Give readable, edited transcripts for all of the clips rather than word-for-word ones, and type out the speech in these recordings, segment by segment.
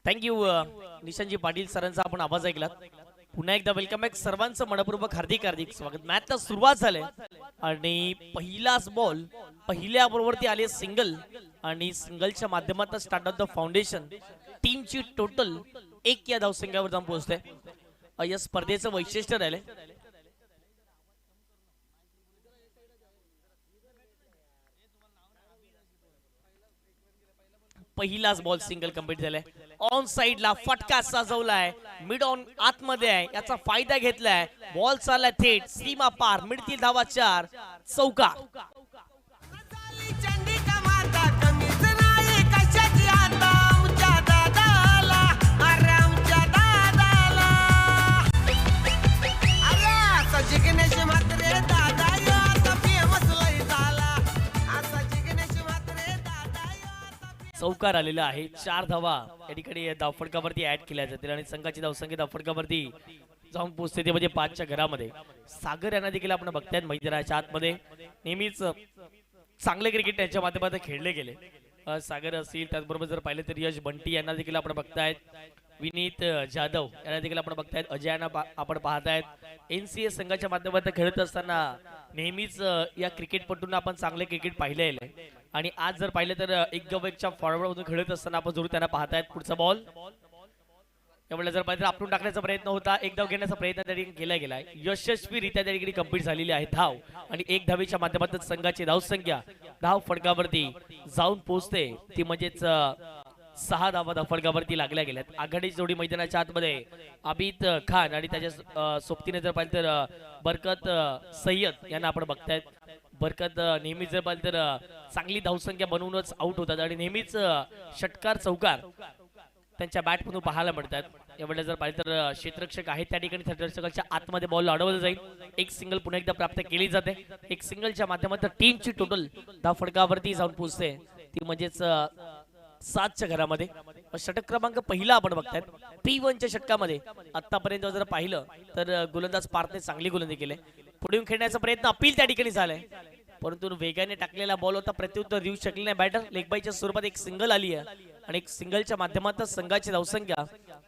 Thank you निशांतजी Patil सरांचा आपण आवाज ऐकलात. पुन्हा एकदा वेलकम बॅक सर्वांचं मनपूर्वक हार्दिक हार्दिक स्वागत. मॅचला सुरुवात झाली आणि पहिलाच बॉल पहिल्या बॉलवरती आले सिंगल आणि सिंगलच्या माध्यमातून स्टार्ट ऑफ द फाउंडेशन टीमची टोटल एक या धावसंख्येवर जाऊन पोहोचते. या स्पर्धेचं वैशिष्ट्य राहिले पहिलाच बॉल सिंगल कंप्लीट झालाय. ऑन साइडला फटका सजवलाय, मिड ऑन आतमध्ये आहे, याचा फायदा घेतलाय. बॉल चाललाय थेट सीमा पार, मिळतील धावा 4 चौकार. चौकार आलेला आहे. 4 धावा या ठिकाणी धावफटकावरती ऍड केल्या जातील आणि संघाची धावसंख्या धावफटकावरती जाऊन पोहोचते ते म्हणजे 5च्या घरामध्ये. सागर यांना देखील आपण बघतायत मैदानाच्या आतमध्ये नेहमीच चांगले क्रिकेट त्यांच्या माध्यमातून खेळले गेले. सागर असतील, त्याचबरोबर जर पाहिलं तर यश बंटी यांना देखील आपण बघतायत, विनीत जाधव यांना देखील आपण बघतायत, अजय यांना आपण पाहतायत. एनसीए संघाच्या माध्यमातून खेळत असताना नेहमीच या क्रिकेटपटूंना आपण चांगले क्रिकेट पाहिले आहे आणि आज जर पाहिलं तर एक गवेकच्या फॉरवर्ड मधून खेळत असताना आपण जरूर त्यांना पाहतायत. पुढचा बॉल त्यामुळे जर पाहिलं तर आपटून टाकण्याचा प्रयत्न होता, एक धाव घेण्याचा प्रयत्न त्या ठिकाणी केला गेलाय. यशस्वीरित्या त्या ठिकाणी कंप्लीट झालेली आहे धाव आणि एक धावेच्या माध्यमातून संघाची धावसंख्या धाव फटकावरती जाऊन पोहोचते ती म्हणजेच 6 धावा धाव फटकावरती लागल्या गेल्यात. आघाडीची जोडी मैदानाच्या आतमध्ये आबिद खान आणि त्याच्या सोबतीने जर पाहिलं तर बरकत सय्यद यांना आपण बघतायत. बरकत नेहमीच जर पाहिलं तर चांगली धावसंख्या बनवूनच आउट होतात आणि नेहमीच षटकार चौकार त्यांच्या बॅटमधून पाहायला मिळतात. यावेळेला जर पाहिलं तर क्षेत्ररक्षक आहेत त्या ठिकाणी क्षेत्ररक्षकाच्या आतमध्ये बॉल अडवलं जाईल. एक सिंगल पुन्हा एकदा प्राप्त केली जाते. एक सिंगलच्या माध्यमातून टीमची टोटल धाव फटकावरती जाऊन पोहोचते ती म्हणजेच 7च्या घरामध्ये. षटक क्रमांक पहिला आपण बघतायत. P1च्या षटकामध्ये आतापर्यंत जर पाहिलं तर गोलंदाज पार्थने चांगली गोलंदाजी केली. पुढे खेळण्याचा प्रयत्न अपील त्या ठिकाणी झालाय, परंतु वेगाने टाकलेला बॉल होता, प्रत्युत्तर देऊ शकले नाही बॅटर. लेगबाईच्या स्वरूपात एक सिंगल आली आहे आणि एक सिंगलच्या माध्यमातून संघाची धावसंख्या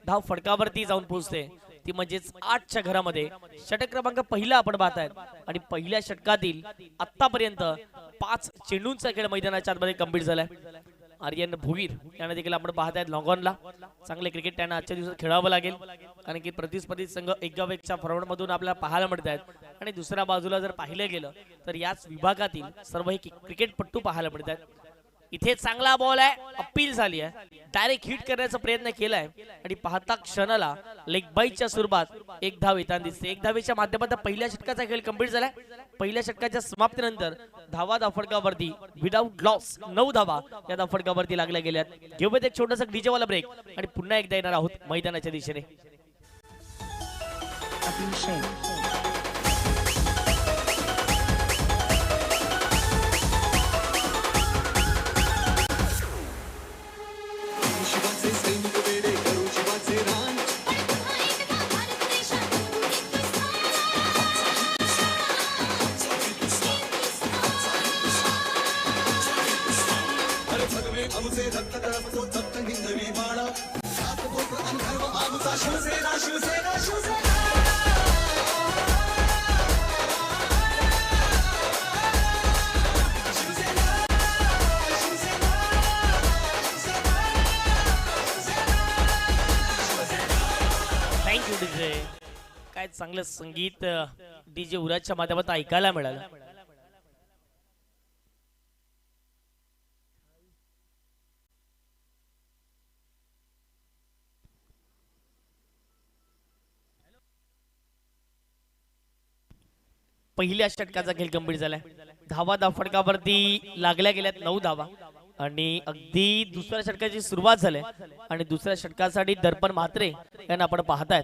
धाव फटकावरती जाऊन पोहोचते ती म्हणजेच 8च्या घरामध्ये. षटक क्रमांक पहिला आपण पाहतायत आणि पहिल्या षटकातील आतापर्यंत 5 चेंडूंचा खेळ मैदानाच्या आतमध्ये कंप्लीट झालाय. आर्यन भोईर यांना देखील आपण पाहतायत लॉंगॉनला. चांगले क्रिकेट त्यांना आजच्या दिवसात खेळावं लागेल कारण की प्रतिस्पर्धी संघ एकावेकच्या फॉरवर्ड मधून आपल्याला पाहायला मिळत आहेत आणि दुसऱ्या बाजूला जर पाहिलं गेलं तर याच विभागातील सर्व हे क्रिकेटपट्टू पाहायला मिळत आहेत. इथे चांगला बॉल आहे, अपील झाली आहे, डायरेक्ट हिट करण्याचा प्रयत्न केलाय आणि पाहता क्षणाला लेग बाईच्या स्वरूपात एक धाव येताना दिसते. एक धावेच्या माध्यमातून पहिल्या षटकाचा खेळ कंप्लीट झालाय. पहिल्या षटकाच्या समाप्तीनंतर धावा धावफटकावरती विदाउट लॉस 9 धावा या धावफटकावरती लागल्या गेल्यात. घेऊयात एक छोटासा डीजे वाला ब्रेक आणि पुन्हा एकदा येणार आहोत मैदानाच्या दिशेने. Thank you DJ. काय चांगलं संगीत डीजे उराजच्या माध्यमातून ऐकायला मिळालं. पहिल्या षटकाचा खेळ कंप्लीट झालाय. धावा धावफटकावरती लागल्या गेल्यात 9 धावा आणि अगदी दुसऱ्या षटकाची सुरुवात झाली आणि दुसऱ्या षटकासाठी दर्पण म्हात्रे यांना आपण पाहतायत.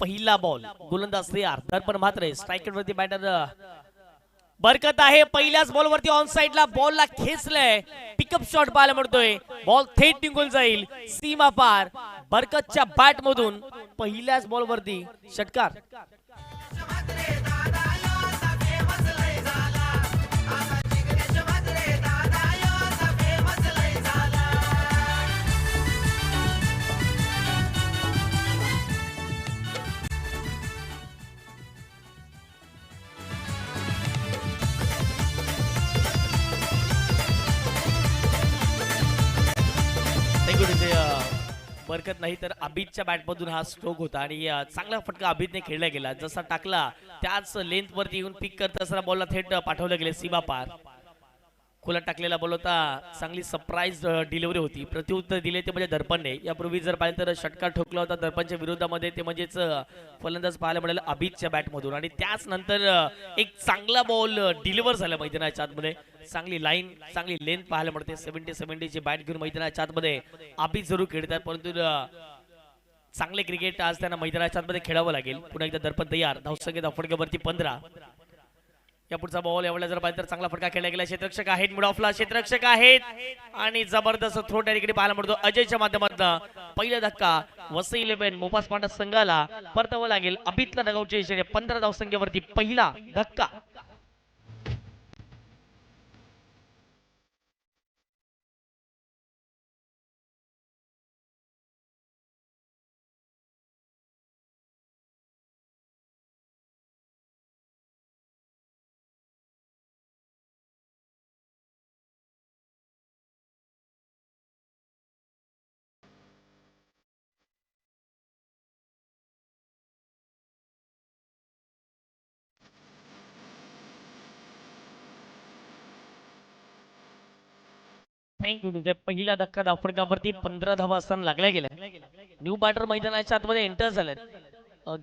पहिला बॉल गोलंदाज तयार, दर्पण म्हात्रे स्ट्रायकर वरती बॅटर बरकत आहे पहिल्याच बॉलवरती ऑन साइडला बॉलला खेचलंय. पिकअप शॉट पाहायला मिळतोय. बॉल थेट निघून जाईल सीमा पार. बरकतच्या बॅट मधून पहिल्याच बॉलवरती षटकार. बरकत नाही तर अभितच्या बॅटमधून हा स्ट्रोक होता आणि चांगला फटका अभितने खेळला गेला. जसा टाकला त्याच लेंथ वरती येऊन पिक करत असताना बॉलला थेट पाठवलं गेले सीमा पार. खुला टाकलेला बॉल होता. चांगली सरप्राईज डिलिव्हरी होती. प्रत्युत्तर दिले ते म्हणजे दर्पणने. यापूर्वी जर पाहिलं तर षटकार ठोकला होता दर्पणच्या विरोधामध्ये. ते म्हणजेच फलंदाज पाहायला मिळालं अभितच्या बॅटमधून आणि त्याच नंतर एक चांगला बॉल डिलिव्हर झाला मैदानाच्या आतमध्ये. चांगली लाईन चांगली लेंथ पाहायला मिळते. 70 ची बॅट घेऊन मैदानाच्या आतमध्ये अभित जरूर खेळतात परंतु चांगले क्रिकेट आज त्यांना मैदानाच्या आतमध्ये खेळावं लागेल. पुन्हा एकदा दर्पण तयार. धावसंख्या धावफटक्यावरती 15. या पुढचा बॉल यावेळेला जर पाहिजे तर चांगला फटका खेळला गेला. क्षेत्ररक्षक आहेत मिड ऑफला क्षेत्ररक्षक आहेत आणि जबरदस्त थ्रो त्या ठिकाणी पाहायला मिळतो अजयच्या माध्यमातून. पहिला धक्का वसई 11 मोपास पांडा संघाला परतावं लागेल. अभितला डगआउटच्या इशारे 15 धावसंख्येवरती पहिला धक्का. पहिला धक्का धावफटकावरती 15 धावा असताना लागल्या गेल्या. न्यू बॅटर मैदानाच्या आतमध्ये एंटर झाले.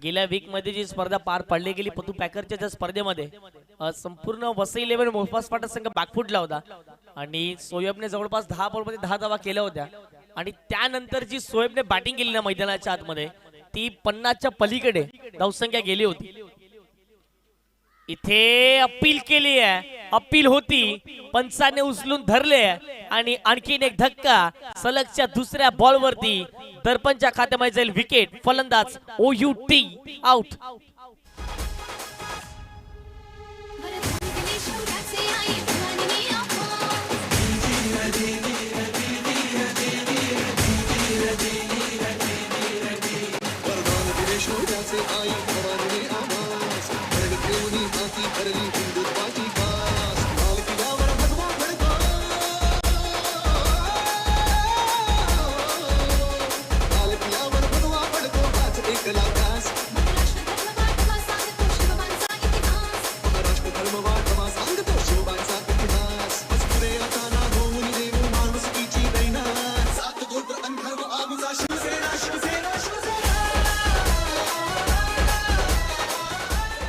गेल्या वीक मध्ये जी स्पर्धा पार पडली गेली पतू पॅकरच्या त्या स्पर्धेमध्ये संपूर्ण वसई 11 मोपास पाटा संघ बॅकफुटला होता आणि सोयबने जवळपास 10 बॉलमध्ये 10 धावा केल्या होत्या आणि त्यानंतर जी सोयबने बॅटिंग केली ना मैदानाच्या आतमध्ये ती 50च्या पलीकडे धावसंख्या गेली होती. इथे अपील केली आहे. अपील होती पंचाने उचलून धरले आणि आणखीन एक धक्का सलगच्या दुसऱ्या बॉलवरती दर्पणच्या खात्यामध्ये जाईल विकेट. फलंदाज OUT out.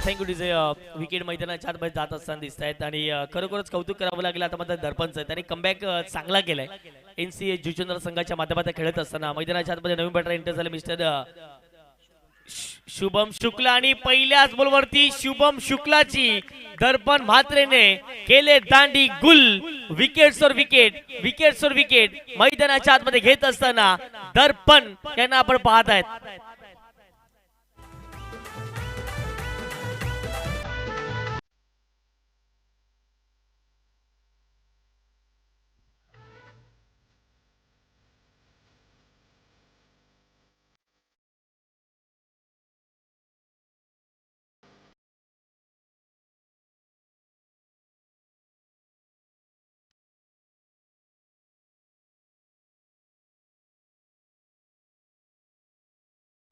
Thank you DJ. Wicket मैदानाच्या आतमध्ये जात असताना दिसत आहेत आणि खरोखरच कौतुक करावं लागेल आता मात्र दर्पणचं. त्यांनी कमबॅक चांगला केलाय. NCA जुचंद्र संघाच्या माध्यमातून खेळत असताना मैदानाच्या आतमध्ये नवीन बॅटर एंटर झाले मिस्टर शुभम शुक्ला आणि पहिल्याच बॉलवरती शुभम शुक्लाची दर्पण म्हात्रेने केले दांडी गुल. विकेट्सवर विकेट विकेट्सवर विकेट मैदानाच्या आतमध्ये घेत असताना दर्पण यांना आपण पाहत आहेत.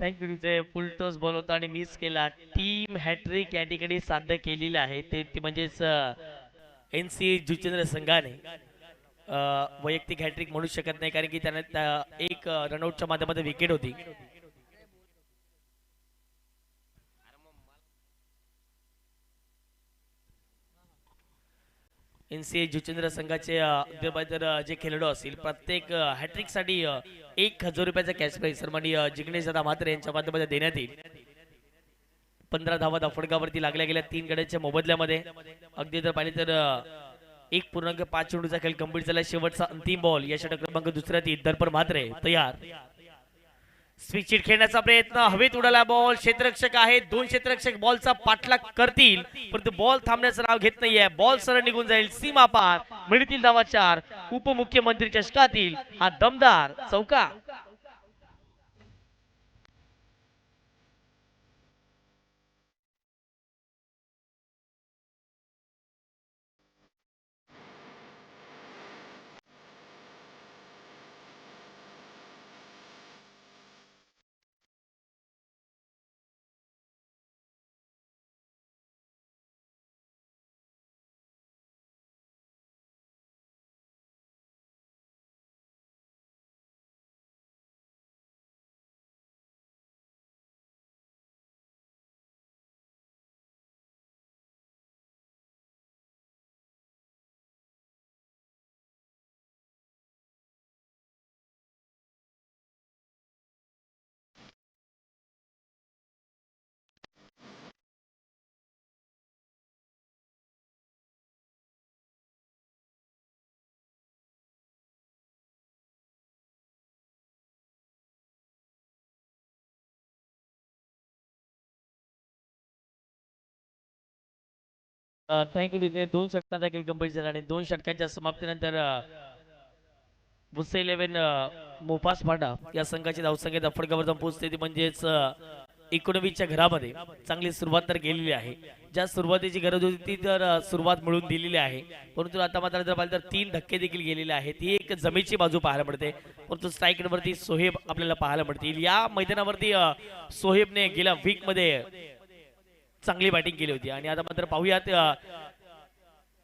Thank you DJ. फुल टॉस बॉल होता आणि मिस केला. टीम हॅट्रिक या ठिकाणी साध्य केलेलं आहे. ते म्हणजेच NCA जुचंद्र संघाने वैयक्तिक हॅट्रिक म्हणू शकत नाही कारण की त्यांना एक रनआउटच्या माध्यमातून विकेट होती. NCA जुचंद्र संघाचे जे खेळाडू असतील प्रत्येक हॅट्रिक साठी 1000 रुपयाचा कॅश प्राइज सन्माननीय जिग्नेश दादा म्हात्रे यांच्या माध्यमातून देण्यात येईल. 15 धावा फडकावरती लागल्या गेल्या 3 गड्यांच्या मोबदल्यामध्ये. अगदी जर पाहिले तर 1.5 चेंडूचा खेळ कंप्लीट झाला. शेवटचा अंतिम बॉल या षटक क्रमांक दुसऱ्यातील दर्पण म्हात्रे तयार. स्विच हिट खेळण्याचा प्रयत्न, हवेत उडाला बॉल. क्षेत्ररक्षक आहे, 2 क्षेत्ररक्षक बॉलचा पाठलाग करतील परंतु बॉल थांबण्याचं नाव घेत नाहीये. बॉल सरळ निघून जाईल सीमा पार. मिळतील धावा 4. उपमुख्यमंत्री चषकातील हा दमदार चौका. थँक्यू. तिथे 2 षटकांचा खेळ कंप्लीट झाला आणि 2 षटकांच्या समाप्तीनंतर बुसे 11 मोपास पाडा या संघाची धावसंख्या फडकावर जाऊन पोहोचते ती म्हणजेच 19च्या घरामध्ये चांगली सुरुवात तर केलेली आहे. ज्या सुरुवातीची गरज होती ती तर सुरुवात मिळून दिलेली आहे. परंतु आता मात्र जर पाहिलं तर 3 धक्के देखील गेलेले आहेत. ही एक जमेची बाजू पाहायला मिळते. परंतु स्ट्राईकवरती सोहेब आपल्याला पाहायला मिळतील. या मैदानावरती सोहेबने गेल्या वीक मध्ये चांगली बॅटिंग केली होती आणि आता मात्र पाहूयात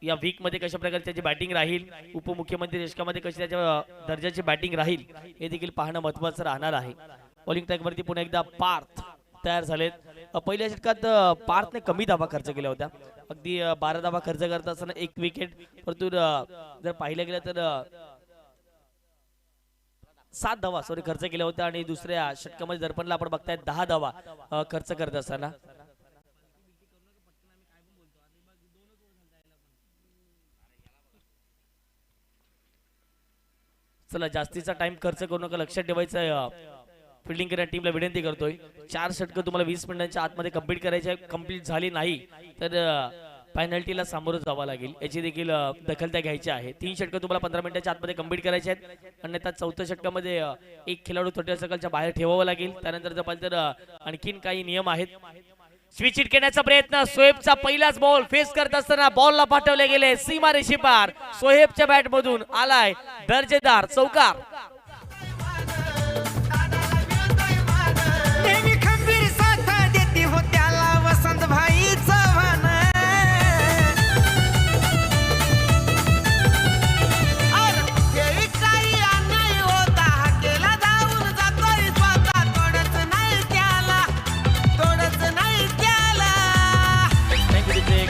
या वीक मध्ये कशा प्रकारे त्याची बॅटिंग राहील. उपमुख्यमंत्री चषकामध्ये कशी त्याच्या दर्जाची बॅटिंग राहील हे देखील पाहणं महत्त्वाचं राहणार आहे. बॉलिंग ट्रॅक वरती पुन्हा एकदा पार्थ तयार झालेत. पहिल्या षटकात पार्थने कमी धावा खर्च केल्या होत्या. अगदी 12 धावा खर्च करत असताना 1 विकेट. परंतु जर पाहिलं गेलं तर 7 धावा खर्च केल्या होत्या आणि दुसऱ्या षटकामध्ये दर्पणला आपण बघताय 10 धावा खर्च करत असताना. चला जास्तीचा टाइम खर्च करू नका, लक्षात ठेवायचं. फिल्डिंग करणाऱ्या टीमला विनंती करतोय 4 षटकं तुम्हाला 20 मिनिटांच्या आतमध्ये कंप्लीट करायचे. कंप्लीट झाली नाही तर पेनल्टीला सामोरं जावं लागेल. याची देखील दखल घ्यायची आहे. 3 षटकं तुम्हाला 15 मिनिटाच्या आतमध्ये कंप्लीट करायचे आहेत. अन्यथा 4थ्या षटकामध्ये एक खेळाडू छोट्या सर्कलच्या बाहेर ठेवावं लागेल. त्यानंतर जर पाहिलं तर आणखीन काही नियम आहेत. स्विच हिट करण्याचा प्रयत्न, सोहेबचा पहिलाच बॉल फेस करत असताना बॉलला पाठवले गेले सीमारेषे पार. सोहेबच्या बॅट मधून आलाय दर्जेदार चौकार. खंबीर साथ देती हो त्याला वसंत भाई चव्हाण.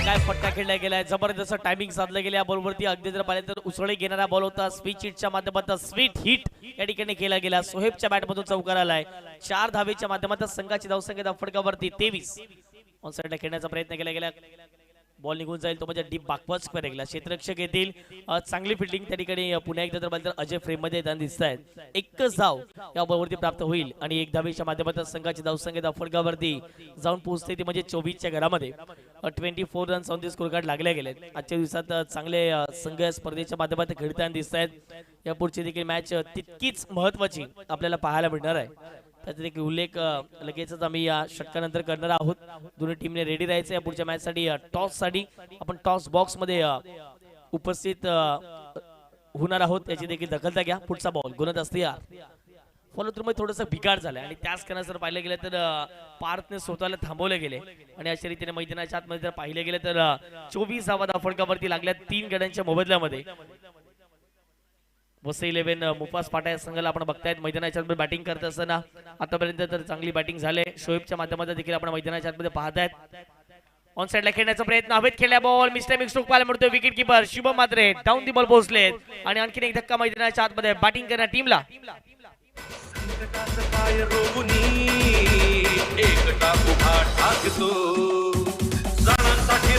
काय फटका खेळला गेलाय, जबरदस्त टायमिंग साधलं गेल्या बॉलवरती. अगदी जर पाहिलं तर उसळी घेणारा बॉल होता. स्विच हिटच्या माध्यमातून स्वीट हिट या ठिकाणी केला गेला. सोहेबच्या बॅटमधून चौकार आलाय. 4 धावेच्या माध्यमातून संघाची धावसंख्या फटकावरती 23. ऑन साइडला खेळण्याचा प्रयत्न केला गेला. बॉल निघून जाईल तो म्हणजे डीप बॅकवर्ड स्क्वेअर गेला. क्षेत्ररक्षक येतील. चांगली फिल्डिंग त्या ठिकाणी पुन्हा एकदा जर पाहिलं तर अजय फ्रेम मध्ये येताना दिसत आहेत. एकच धाव या बॉलवरती प्राप्त होईल आणि 1 धावेच्या माध्यमातून संघाची धावसंख्या फटकावरती जाऊन पोहोचते ती म्हणजे 24च्या घरामध्ये. 24 runs on the score card लागले गेले. आजच्या दिवसात चांगले संघ स्पर्धेच्या माध्यमातून खेळताना दिसत आहेत. या पुढची देखील मॅच तितकीच महत्वाची आपल्याला पाहायला मिळणार आहे. त्याचा देखील उल्लेख लगेचच आम्ही या षटकानंतर करणार आहोत. दोन्ही टीमने रेडी राहायचं या पुढच्या मॅच साठी. टॉस साठी आपण टॉस बॉक्स मध्ये उपस्थित होणार आहोत. याची देखील दखल घ्या. पुढचा बॉल गुणत असते यार फॉलो थ्रू मध्ये थोडंसं बिघाड झालाय आणि त्याच कारण जर पाहिलं गेलं तर पार्थने स्वतःला थांबवले गेले आणि अशा रीतीने मैदानाच्या आतमध्ये जर पाहिलं गेलं तर 24 धावा फटकावरती लागल्या 3 गड्यांच्या मोबदल्यामध्ये. वसई 11 मुफास पाटा या संघाला आपण बघतायत मैदानाच्या आतमध्ये बॅटिंग करत असताना. आतापर्यंत तर चांगली बॅटिंग झाले. शोएबच्या माध्यमातून देखील आपण मैदानाच्या आतमध्ये पाहतायत. ऑन साइडला खेळण्याचा प्रयत्न, हवेत खेळल्या बॉल मिस्टर मिक्स पाहायला मिळतोय. Wicket keeper Shubham Mhatre down the ball पोहोचलेत आणि आणखीन एक धक्का मैदानाच्या आतमध्ये बॅटिंग करणाऱ्या टीमला. एकटाच पाय रोवनी एकटा उभा ठाकतो सणांसाठी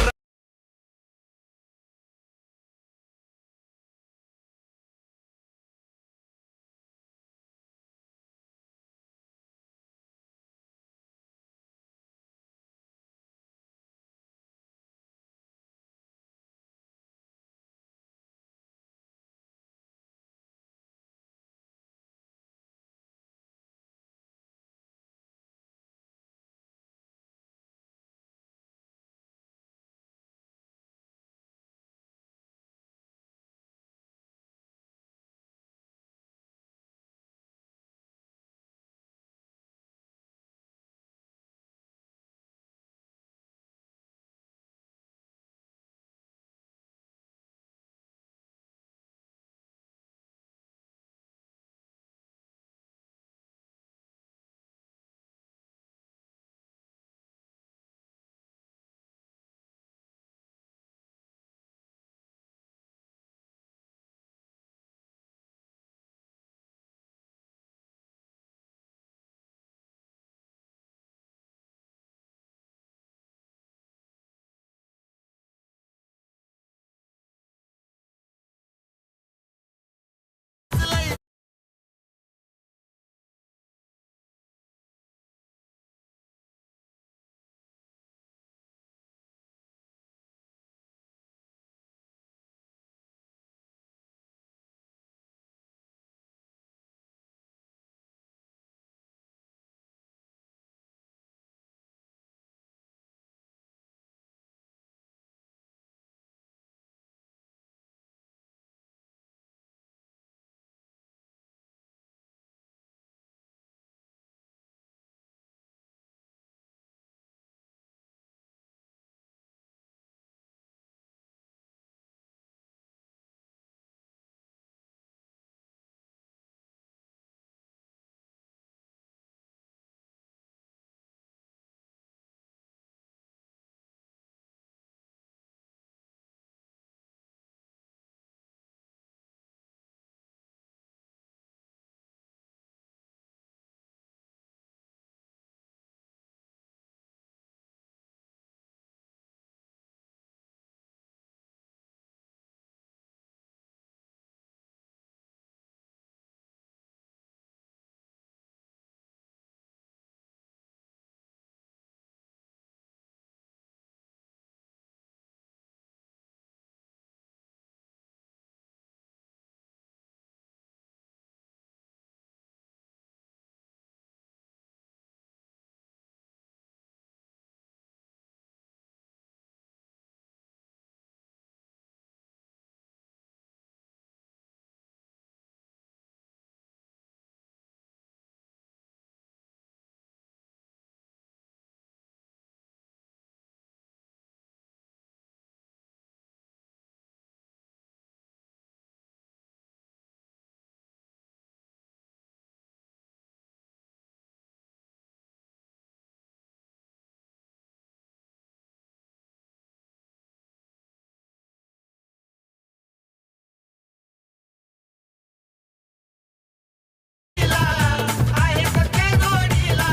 आहे सख्या जोडीला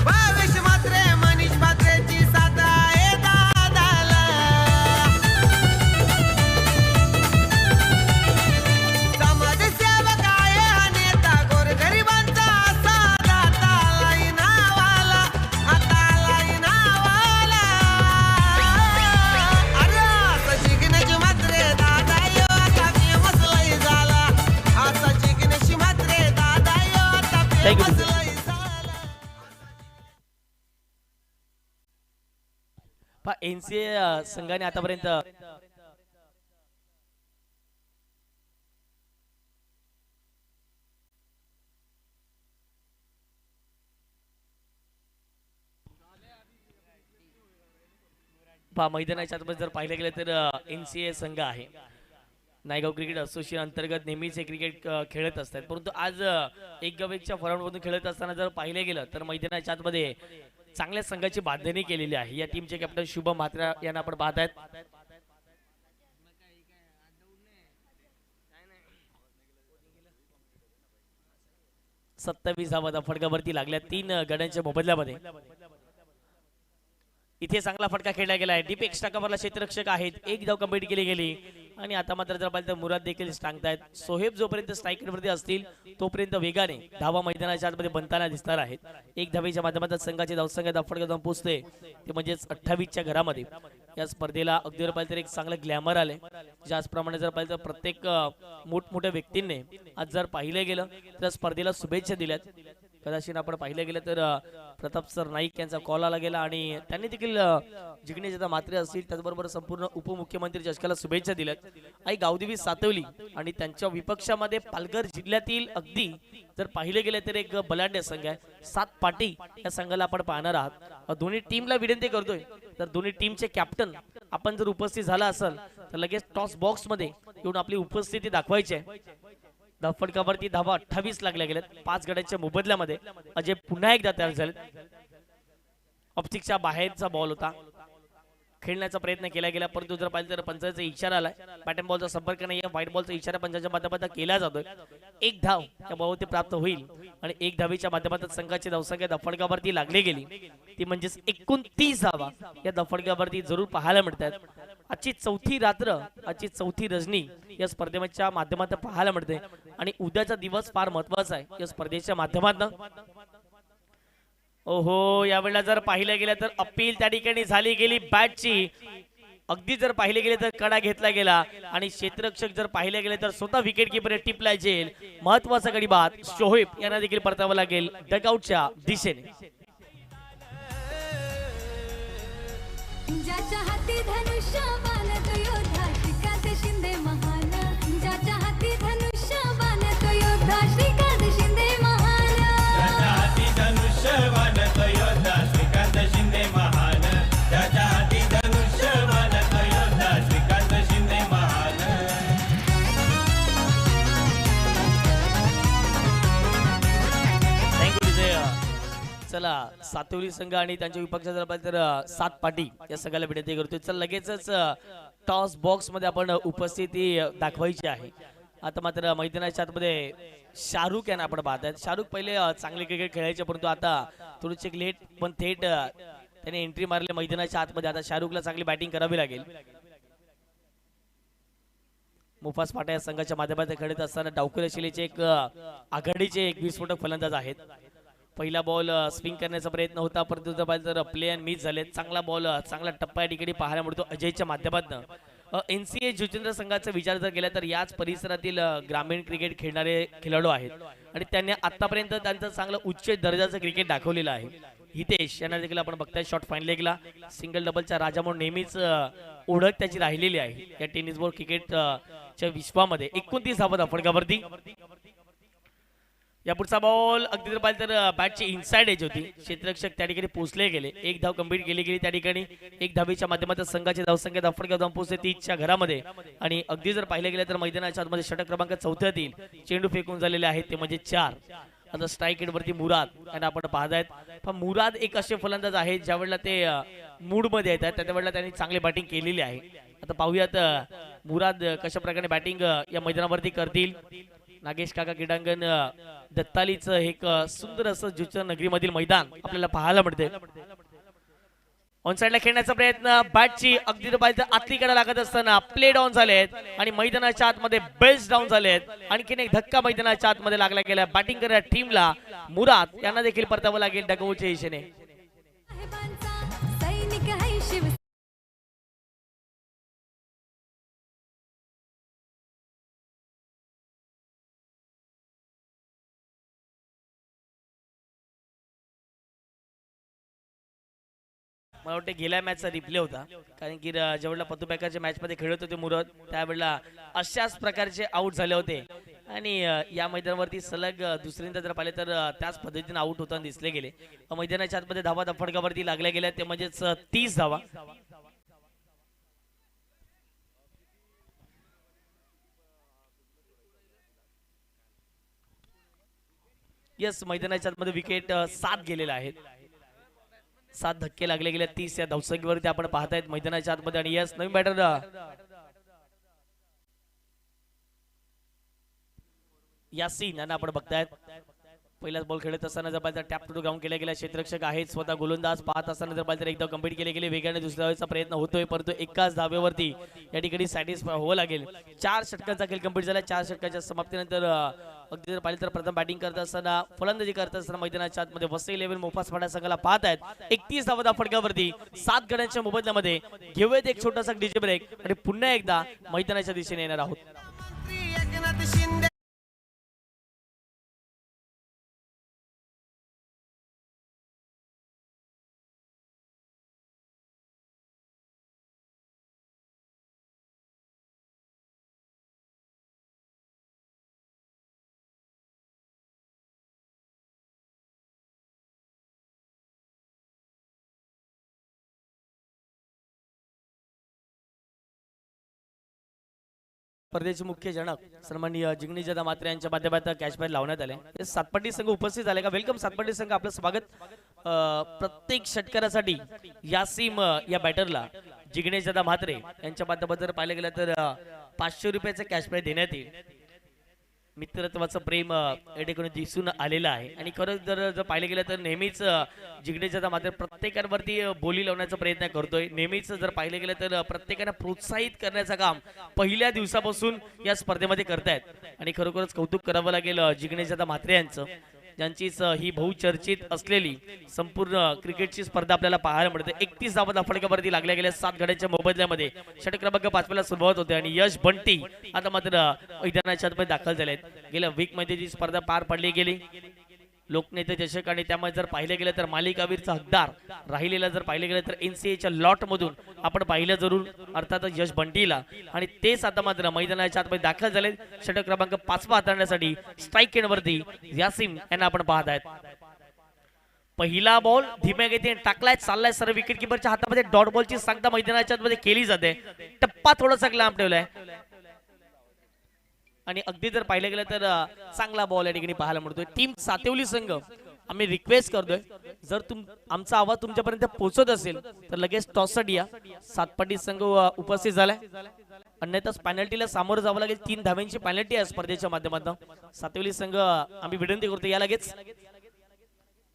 भावेश म्हात्रे मनीष म्हात्रेची साथ आहे दादाला समाजसेवक आहे हा नेता गोरगरिबांचा असा दाताला नावाला हाताला नावाला अरे असं जिग्नेश म्हात्रे दादा यो आता फेमस लई झाला असा जिग्नेश म्हात्रे दादा यो आता Thank you, फेमस Vijay. लई झाला एनसीए संघाने आतापर्यंत मैदानाच्या आतमध्ये जर पाहिलं गेलं तर एनसीए संघ आहे नायगाव क्रिकेट असोसिएशन अंतर्गत नेहमीच हे क्रिकेट खेळत असतात परंतु आज एक गवेच्या फॉर्ममधून खेळत असताना जर पाहिलं गेलं तर मैदानाच्या आतमध्ये चांगल्या संघाची बांधणी केलेली आहे या टीमचे कॅप्टन शुभम म्हात्रा यांना आपण पाहत आहेत 27 धावा फटकावरती लागल्या 3 गड्यांच्या मोबदल्यामध्ये. इथे चांगला फटका खेळला गेला आहे. डीप एक्स्ट्रा कव्हरला क्षेत्ररक्षक आहेत. एक धाव कंप्लीट केली गेली आणि आता मात्र जर पाहिलं तर मुराद देखील सांगतायत सोहेब जोपर्यंत स्ट्राईकवरती असतील तोपर्यंत वेगाने धावा मैदानाच्या आतमध्ये बनताना दिसणार आहेत. एक धावेच्या माध्यमातून संघाचे धावसंख्या फटका जाऊन पोहोचते ते म्हणजेच 28च्या घरामध्ये. या स्पर्धेला अगदी जर पाहिलं तर एक चांगलं ग्लॅमर आले. ज्याचप्रमाणे जर पाहिलं तर प्रत्येक मोठमोठ्या व्यक्तींनी आज जर पाहिलं गेलं तर स्पर्धेला शुभेच्छा दिल्यात. कदाचित आपण पाहिलं गेलं तर प्रताप सर नाईक यांचा कॉल आला गेला आणि त्यांनी देखील जिग्नेश मात्रे असतील त्याचबरोबर संपूर्ण उपमुख्यमंत्री चषकाला शुभेच्छा दिल्यात. आई गावदेवी सातवली आणि त्यांच्या विपक्षामध्ये पालघर जिल्ह्यातील अगदी जर पाहिलं गेलं तर एक बलाढ्य संघ आहे 7 पाटी. या संघाला आपण पाहणार आहात. दोन्ही टीमला विनंती करतोय तर दोन्ही टीमचे कॅप्टन आपण जर उपस्थित झाला असेल तर लगेच टॉस बॉक्स मध्ये येऊन आपली उपस्थिती दाखवायची आहे. फटकावरती धावा 28 लागल्या गेल्यात 5 गड्यांच्या मोबदल्यामध्ये. अजय पुन्हा एकदा तयार झाले. ऑप्टिकच्या बाहेरचा बॉल होता. खेळण्याचा प्रयत्न केला गेला परंतु जर पाहिलं तर पंचाचा इशारा आलाय. बॅट अँड बॉलचा संपर्क नाही. व्हाईट बॉलचा इशारा पंचाच्या माध्यमातून केला जातोय. एक धाव त्या बॉलवरती प्राप्त होईल आणि एक धावेच्या माध्यमातून संघाची धावसंख्या फटकावरती लागली गेली ती म्हणजेच 29 धावा या फटकावरती जरूर पाहायला मिळतात. आजची चौथी रात्र आजची चौथी रजनी या स्पर्धेच्या माध्यमातून पाहायला मिळते आणि उद्याचा दिवस फार महत्वाचा आहे या स्पर्धेच्या माध्यमातून. ओहो यावेळेला जर पाहिलं गेलं तर अपील त्या ठिकाणी झाली गेली बॅटची. अगदी जर पाहिले गेले तर कडा घेतला गेला आणि क्षेत्ररक्षक जर पाहिले गेले तर स्वतः विकेट किपर टिपला जेल. महत्वाचा गडी बाद शोहेब यांना देखील परतावं लागेल डगआउटच्या दिशेने. ज्याच्या हाती धनुष्य बाण तो योद्धा श्रीकांत शिंदे महान. ज्याच्या हाती धनुष्य बाण तो योद्धा श्रीकांत शिंदे महान. ज्याच्या हाती धनुष्य बाण तो योद्धा श्रीकांत शिंदे महान. ज्याच्या हाती धनुष्य बाण तो योद्धा श्रीकांत शिंदे महान. थँक्यू विजय. चला सातवली संघ आणि त्यांच्या विपक्षाचा जर पाहिलं तर 7 पाटी या संघाला विनंती करतोय. चल लगेचच टॉस बॉक्स मध्ये आपण उपस्थिती दाखवायची आहे. आता मात्र मैदानाच्या आतमध्ये शाहरुख यांना आपण पाहतात. शाहरुख पहिले चांगले क्रिकेट खेळायचे परंतु आता थोडीशी लेट पण थेट त्याने एंट्री मारली मैदानाच्या आतमध्ये. आता शाहरुखला चांगली बॅटिंग करावी लागेल. मुफास पाटा या संघाच्या माध्यमातून खेळत असताना डावखुऱ्या शैलीचे एक आघाडीचे एक विस्फोटक फलंदाज आहेत. पहिला बॉल स्विंग करण्याचा प्रयत्न होता परंतु जर प्ले अँड मिस झाले. चांगला बॉल चांगला टप्पा या ठिकाणी पाहायला मिळतो अजयच्या माध्यमातून. NCA जुचेंद्र संघाचा विचार जर केला तर याच परिसरातील ग्रामीण क्रिकेट खेळणारे खेळाडू आहेत आणि त्यांनी आतापर्यंत त्यांचं चांगलं उच्च दर्जाचं क्रिकेट दाखवलेलं आहे. हितेश यांना देखील आपण बघताय शॉट फाईनल केला. सिंगल डबलचा राजा म्हणून नेहमीच ओळख त्याची राहिलेली आहे या टेनिस बॉल क्रिकेटच्या विश्वामध्ये. 29 धावा फटकावरती. या पुढचा बॉल अगदी जर पाहिलं तर बॅटची इनसाइड एज होती. क्षेत्ररक्षक त्या ठिकाणी पोहोचले गेले. एक धाव कंप्लीट केली गेली त्या ठिकाणी. एक धावेच्या माध्यमातून संघाची धावसंख्या फटका जाऊन पोहोचते 30च्या घरामध्ये आणि अगदी जर पाहिलं गेलं तर मैदानाच्या आतमध्ये षटक क्रमांक 4 चेंडू फेकून झालेले आहेत ते म्हणजे 4. आता स्ट्राईक वरती मुराद यांना आपण पाहतायत. पण मुराद एक असे फलंदाज आहेत ज्या वेळेला ते मूड मध्ये येतात त्या वेळेला त्यांनी चांगली बॅटिंग केलेली आहे. आता पाहूयात मुराद कशा प्रकारे बॅटिंग या मैदानावरती करतील. नागेश काका क्रीडांगण दत्तालीचं एक सुंदर असं जुचर नगरीमधील मैदान आपल्याला पाहायला मिळते. ऑन साइडला खेळण्याचा प्रयत्न बॅटची अगदी पाहिजे आतलीकडे लागत असताना प्ले डाऊन झालेत आणि मैदानाच्या आतमध्ये बेल्स डाऊन झालेत. आणखीन एक धक्का मैदानाच्या आतमध्ये लागला गेला. बॅटिंग करणाऱ्या टीमला मुराद यांना देखील परतावं लागेल डगआउटच्या दिशेने. साहेबांचा सैनिक है शिव. मला वाटतं गेल्या मॅचचा रिप्ले होता कारण की ज्यावेळेला पतुपॅकाच्या मॅच मध्ये खेळत होते मुरत त्यावेळेला अशाच प्रकारचे आउट झाले होते आणि या मैदानावरती सलग दुसऱ्यांदा जर पाहिले तर त्याच पद्धतीने आउट होताना दिसले गेले. मैदानाच्या आतमध्ये धावा फटकावरती लागल्या गेल्या ते म्हणजेच 30 धावा. यस मैदानाच्या आतमध्ये विकेट 7 गेलेले आहेत. 7 धक्के लागले गेले 30 या धावसंख्येवरती आपण पाहतायत मैदानाच्या आतमध्ये. आणि यस नवीन बॅटर यासीन यांना आपण बघतायत. पहिलाच बॉल खेळत असताना जर पाहिजे टॅप टू ग्राउंड केला गेला. क्षेत्ररक्षक आहेत स्वतः गोलंदाज पाहत असताना जर पाहिजे एकदा कंप्लीट केले गेले. वेगाने दुसऱ्या धावेचा प्रयत्न होतोय परंतु एकाच धावेवरती या ठिकाणी सॅटिस्फाय व्हावं लागेल. 4 षटकांचा खेळ कंप्लीट झाला. 4 षटकाच्या समाप्तीनंतर अगदी जर पाहिलं तर प्रथम बॅटिंग करत असताना फलंदाजी करत असताना मैदानाच्या आतमध्ये वसई 11 मोफास पाडा संघाला पाहत आहेत. 31 धावांच्या फटक्यावरती 7 गड्यांच्या मोबदल्यामध्ये घेऊयात एक छोटासा डीजे ब्रेक आणि पुन्हा एकदा मैदानाच्या दिशेने येणार आहोत. मंत्री एकनाथ शिंदे स्पर्धेचे मुख्य जनक सन्माननीय जिग्नेशदादा मात्रे यांच्या माध्यमातून कॅश प्राइज लावण्यात आले. हे सातपाटी संघ उपस्थित झाले का? वेलकम सातपाटी संघ, आपलं स्वागत. प्रत्येक षटकारासाठी यासिम या बॅटरला जिग्नेशदादा मात्रे यांच्या माध्यमातून जर पाहिलं गेलं तर 500 रुपयाचं कॅश प्राइज देण्यात येईल. मित्रत्वाचं प्रेम या ठिकाणी दिसून आलेलं आहे आणि खरंच जर पाहिलं गेलं तर नेहमीच जिग्नेशदादा मात्र प्रत्येकावरती बोली लावण्याचा प्रयत्न करतोय. नेहमीच जर पाहिलं गेलं तर प्रत्येकाला प्रोत्साहित करण्याचं काम पहिल्या दिवसापासून या स्पर्धेमध्ये करतायत आणि खरोखरच कौतुक करावं लागेल जिग्नेशदादा मात्रे यांचं, ज्यांचीच ही बहुचर्चित असलेली संपूर्ण क्रिकेटची स्पर्धा आपल्याला पाहायला मिळते. 31 धावांच्या फटक्यावरती लागल्या गेल्या 7 गड्यांच्या मोबदल्यामध्ये. षटक क्रमांक 5 ला सुरुवात होते आणि यश बंटी आता मात्र मैदानाच्या आतमध्ये दाखल झाले आहेत. गेल्या वीक मध्ये जी स्पर्धा पार पडली गेली लोकनेते चषक आणि त्यामध्ये जर पाहिलं गेलं तर मालिकावीरचा हकदार राहिलेला जर पाहिलं गेलं तर एनसीएच्या लॉट मधून आपण पाहिलं जरूर अर्थातच यश बंटीला आणि तेच आता मात्र मैदानाच्या आतमध्ये दाखल झाले. षटक क्रमांक 5 हाताळण्यासाठी स्ट्राईक एंडवरती यासिम यांना आपण पाहत आहेत. पहिला बॉल धीम्या गतीने टाकलाय, चाललाय सर्व विकेट किपरच्या हातामध्ये. डॉट बॉलची सांगता मैदानाच्या आतमध्ये केली जाते. टप्पा थोडासा लांब ठेवलाय आणि अगदी जर पाहिलं गेलं तर चांगला बॉल या ठिकाणी पाहायला मिळतोय. टीम सातेवली संघ आम्ही रिक्वेस्ट करतोय जर आमचा आवाज तुमच्यापर्यंत पोहोचत असेल तर लगेच टॉससाठी या. सातपाटी संघ उपस्थित झालाय, अन्यथा पॅनल्टीला सामोरं जावं लागेल. 3 धाव्यांची पॅनल्टी आहे स्पर्धेच्या माध्यमातून. सातेवली संघ आम्ही विनंती करतो या लगेच.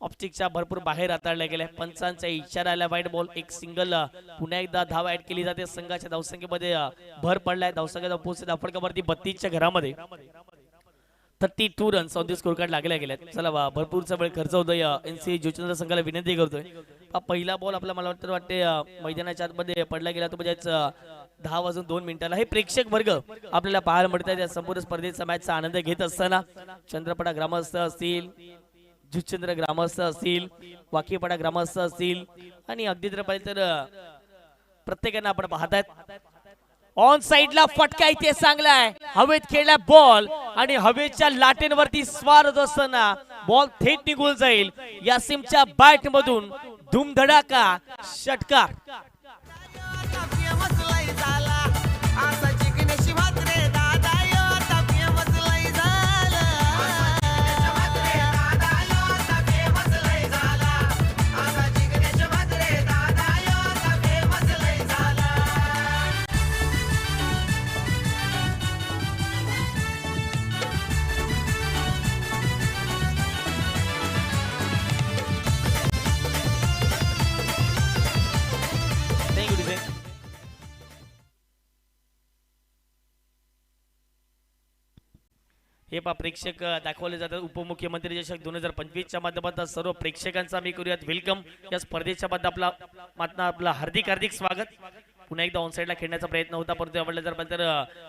ऑप्टिकच्या भरपूर बाहेर हाताळल्या गेल्या. पंचांचा इशारा आला. वाईट बॉल, एक सिंगल. पुन्हा एकदा धाव ऍड केली जाते. संघाच्या धावसंख्येमध्ये भर पडलाय. धावसंख्येचा पोहोचते फटकावरती 32च्या घरामध्ये 32 runs on the score card लागल्या गेल्यात. चला भरपूरचा वेळ खर्च होतोय. एनसी जुचंद्र संघाला विनंती करतोय. पहिला बॉल आपला मला वाटते मैदानाच्या आतमध्ये पडला गेला तो म्हणजे 10 वाजून 2 मिनिटाला. हे प्रेक्षक वर्ग आपल्याला पाहायला मिळतात या संपूर्ण स्पर्धेचा मॅचचा आनंद घेत असताना. चंद्रपडा ग्रामस्थ असतील, जुचंद्र ग्रामस्थ असतील, वाकीपाडा ग्रामस्थ असतील आणि अगदी जर पाहिजे तर प्रत्येकांना आपण पाहतायत. ऑन साइडला फटका इथे चांगलाय. हवेत खेळला बॉल आणि हवेच्या लाटेंवरती स्वार होत असताना बॉल थेट निघून जाईल. यासिमच्या बॅट मधून धूमधडाका षटकार. फेमस लय झाला असा जिग्नेश म्हात्रे दादा यो आता फेमस लय झाला. फेमस लय झाला असा जिग्नेश म्हात्रे दादा यो आता फेमस लय झाला. हे पा प्रेक्षक दाखवले जातात. उपमुख्यमंत्री चषक 2025च्या माध्यमातून सर्व प्रेक्षकांचा आम्ही करूयात वेलकम. या स्पर्धेच्या माध्यमातून आपलं हार्दिक स्वागत. पुन्हा एकदा ऑन साइडला खेळण्याचा प्रयत्न होता परंतु आवडलं जर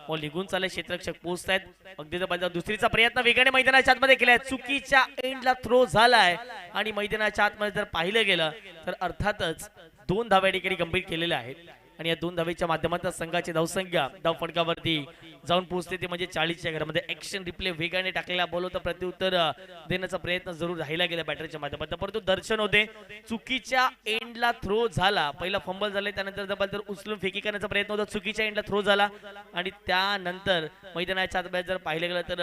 बॉल निघून चालले. क्षेत्ररक्षक पोहोचतायत. अगदी जर दुसरीचा प्रयत्न वेगाने मैदानाच्या आतमध्ये केलाय. चुकीच्या एंडला थ्रो झालाय आणि मैदानाच्या आतमध्ये जर पाहिलं गेलं तर अर्थातच 2 धावा ठिकाणी कंप्लीट केलेल्या आहेत आणि या 2 धावेच्या माध्यमातून संघाची धावसंख्या धाव फटकावरती जाऊन पोहोचते ते म्हणजे 40च्या घरामध्ये. ऍक्शन रिप्ले वेगाने टाकलेला बॉल होता. प्रत्युत्तर देण्याचा प्रयत्न जरूर राहिला गेला बॅटरीच्या माध्यमातून परंतु दर्शन होते. चुकीच्या एंडला थ्रो झाला. पहिला फंबल झाले त्यानंतर उचलून फेकी करण्याचा प्रयत्न होता. चुकीच्या एंडला थ्रो झाला आणि त्यानंतर मैदानाच्या आत जर पाहिलं गेलं तर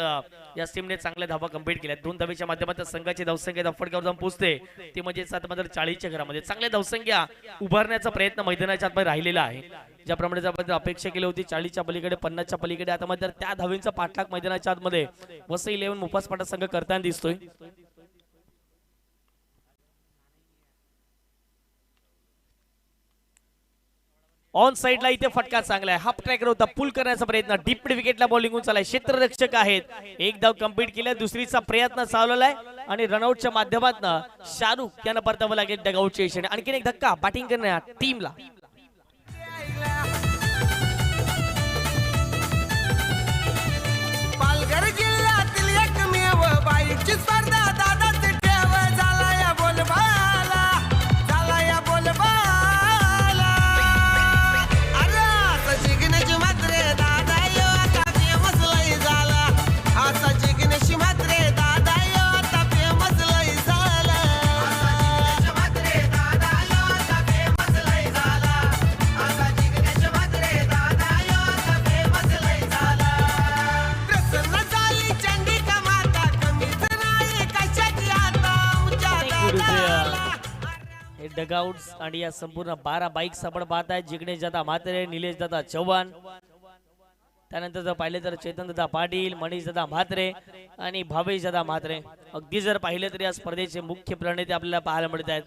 या टीमने चांगल्या धावा कंप्लीट केल्या. 2 धावेच्या माध्यमातून संघाची धावसंख्या धाव फटकावर जाऊन पोहोचते ते म्हणजे 40च्या घरामध्ये. चांगल्या धावसंख्या उभारण्याचा प्रयत्न मैदानाच्या आत राहिलेला आहे. ज्याप्रमाणे आपण अपेक्षा केली होती 40च्या पलीकडे 50च्या पलीकडे आता मात्र त्या धावेंचा पाठलाग मैदानाच्या आतमध्ये वसई 11 मोफास पाटा संघ करताना दिसतोय. ऑन साइडला इथे फटका चांगला आहे. हाफ ट्रॅकर होता, पुल करण्याचा प्रयत्न, डीप विकेटला बॉलिंग चाललाय. क्षेत्ररक्षक आहेत, एक धाव कंप्लीट केला, दुसरीचा प्रयत्न चालवलाय आणि रनआउटच्या माध्यमातून शाहरुख यांना परतावं लागेल डगआउटच्या इशाने. आणखीन एक धक्का बॅटिंग करण्या टीमला. पालघर जिल्ह्यातील एकमेव बाईची स्पर्धा दादाच ठेव झाला या बोलबाला, झाला या बोलबाला. अरे असं जिग्नेश म्हात्रे दादा यो आता फेमस लय झाला, असा जिग्नेश म्हात्रे दादा यो आता फेमस लय झाला. म्हात्रे दादा यो आता फेमस लय झाला, असा जिग्नेश म्हात्रे दादा यो आता फेमस लय झाला. प्रसन्न झाली चंडिका माता, कमीच नाही कशाची आता आमच्या दादाला. हे डगआउट्स आणि या संपूर्ण 12 बाईक्स आपण पाहत आहे. जिग्नेश दादा म्हात्रे, निलेश दादा चव्हाण, त्यानंतर जर पाहिले तर चेतन दादा पाटील, मनीष दादा म्हात्रे आणि भावेश दादा म्हात्रे. अगदी जर पाहिले तर या स्पर्धेचे मुख्य प्रणेते आपल्याला पाहायला मिळत आहेत.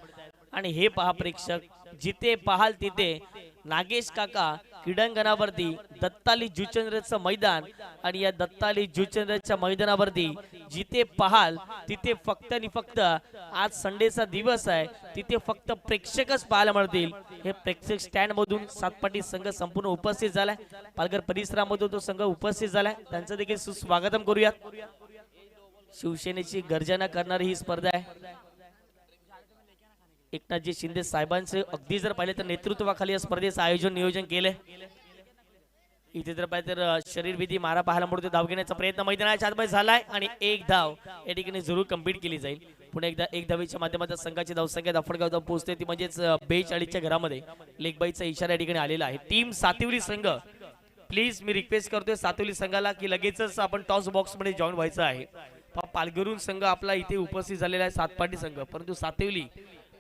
आणि हे पहा प्रेक्षक, जिथे पाहाल तिथे नागेश काका क्रीडांगणावरती दत्ताली जुचंद्रचं मैदान, आणि या दत्ताली जुचंद्रच्या मैदानावरती जिथे पाहाल तिथे फक्त आणि फक्त आज संडेचा दिवस आहे, तिथे फक्त प्रेक्षकच पाहायला मिळतील. हे प्रेक्षक स्टँड मधून सातपाटी संघ संपूर्ण उपस्थित झालाय. पालघर परिसरामधून तो संघ उपस्थित झालाय, त्यांचं देखील सुस्वागतम करूयात. शिवसेनेची गर्जना करणारी ही स्पर्धा आहे. एकनाथजी शिंदे साहेबांचे अगदी जर पाहिले तर नेतृत्वाखाली या स्पर्धेचं आयोजन नियोजन केले. इथे जर पाहिजे तर शरीरविधी मारा पाहायला मिळतो. धाव घेण्याचा प्रयत्न मैदानाच्या आतमध्ये झालाय आणि एक धाव या ठिकाणी जरूर कंप्लीट केली जाईल. पुन्हा एकदा एक धावेच्या माध्यमातून संघाची धावसंख्या दाफडगाव पोहोचते, ती म्हणजेच 42च्या घरामध्ये लेगबाईचा इशारा या ठिकाणी आलेला आहे. टीम सातिवली संघ, प्लीज मी रिक्वेस्ट करतोय सातिवली संघाला की लगेचच आपण टॉस बॉक्स मध्ये जॉईन व्हायचं आहे. पालघरून संघ आपला इथे उपस्थित झालेला आहे, सातपाटी संघ, परंतु सातिवली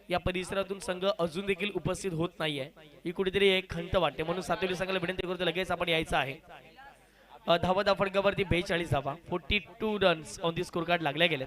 या परिसरातून संघ अजून देखील उपस्थित होत नाहीये. ही कुठेतरी एक खंत वाटते, म्हणून सातवली संघाला विनंती करतो लगेच आपण यायचं आहे. धावा दाफडगावरती 42 धावा, 42 runs on the score card लागल्या गेले.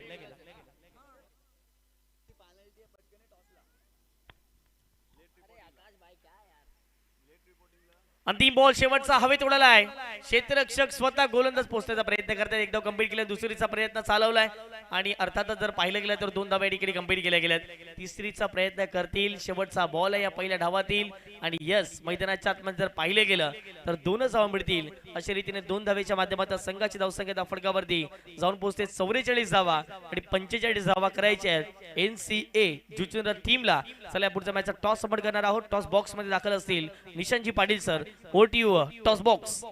अंतिम बॉल शेवटचा हवेत उडाला आहे. क्षेत्ररक्षक स्वतः गोलंदाज पोहोचण्याचा प्रयत्न करतात. एकदा कंप्लीट केला, दुसरीचा प्रयत्न चालवलाय आणि अर्थातच जर पाहिलं गेलं तर 2 धावा या ठिकाणी कंप्लीट केल्या गेल्यात. तिसरीचा प्रयत्न करतील, शेवटचा बॉल आहे या पहिल्या धावातील आणि यस मैदानाच्या आतमध्ये जर पाहिलं गेलं तर 2च धावा मिळतील. अशा रीतीने 2 धावेच्या माध्यमातून संघाची धावसंख्या दाफडगावरती जाऊन पोहोचते 44 धावा आणि 45 धावा करायच्या आहेत NCA जुचुंद्र टीमला. चला पुढच्या मॅचचा टॉस सबमिट करणार आहोत. टॉस बॉक्स मध्ये दाखल असतील Nishantji Patil sir. OTU toss box.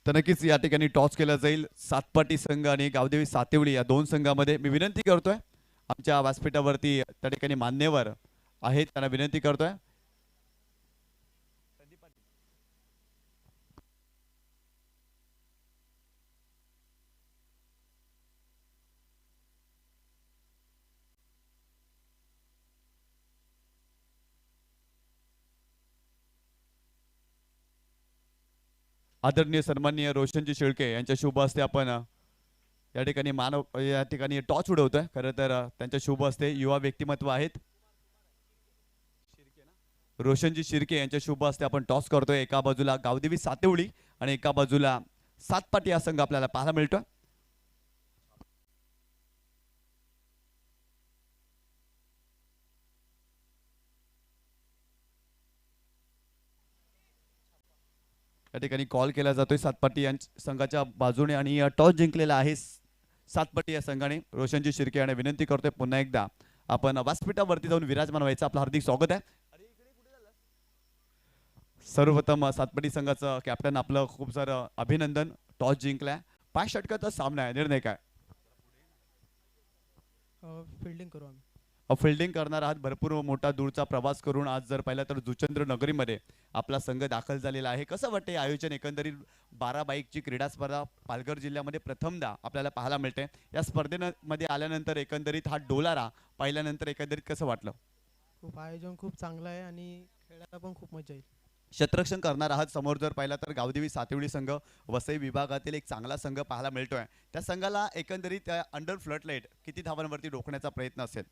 तर नक्कीच या ठिकाणी टॉस केला जाईल. सातपाटी संघ आणि गावदेवी सातिवली या 2 संघामध्ये मी विनंती करतोय, आमच्या व्यासपीठावरती त्या ठिकाणी मान्यवर आहेत त्यांना विनंती करतोय. आदरणीय सन्माननीय रोशनजी शेळके यांच्या शुभ हस्ते आपण या ठिकाणी या ठिकाणी टॉस उडवतोय. खरं तर त्यांच्या शुभ हस्ते युवा व्यक्तिमत्व आहेत रोशनजी शिर्के यांच्या शुभ हस्ते आपण टॉस करतोय. एका बाजूला गावदेवी सातिवली आणि एका बाजूला सातपाटी हा संघ आपल्याला पाहायला मिळतोय. या ठिकाणी कॉल केला जातोय सातपाटी संघाच्या बाजूने आणि टॉस जिंकलेला आहे सातपाटी या संघाने. रोशनजी शिर्के यांना विनंती करतोय पुन्हा एकदा आपण व्यासपीठावरती जाऊन विराजमान व्हायचं. आपलं हार्दिक स्वागत आहे. सर्वप्रथम सातपाटी संघाचं कॅप्टन आपलं खूप सारं अभिनंदन. टॉस जिंकलाय, 5 षटकाचा सामना आहे, निर्णय काय? फिल्डिंग करू आम्ही. फिल्डिंग करणार आहात. भरपूर मोठा दूरचा प्रवास करून आज जर पाहिलं तर जुचंद्र नगरीमध्ये आपला संघ दाखल झालेला आहे. कसं वाटतं आयोजन एकंदरीत 12 बाईकची क्रीडा स्पर्धा पालघर जिल्ह्यामध्ये प्रथमदा आपल्याला पाहायला मिळते. या स्पर्धेमध्ये आल्यानंतर एकंदरीत हा डोलारा पाहिल्यानंतर एकंदरीत कसं वाटलं? खूप आयोजन खूप चांगलं आहे आणि खेळायला पण खूप मजा येईल. क्षेत्ररक्षण करणार आहात. समोर जर पाहिला तर गावदेवी सातिवली संघ वसई विभागातील एक चांगला संघ पाहायला मिळतोय. त्या संघाला एकंदरीत अंडर फ्लड किती धावांवरती रोखण्याचा प्रयत्न असेल?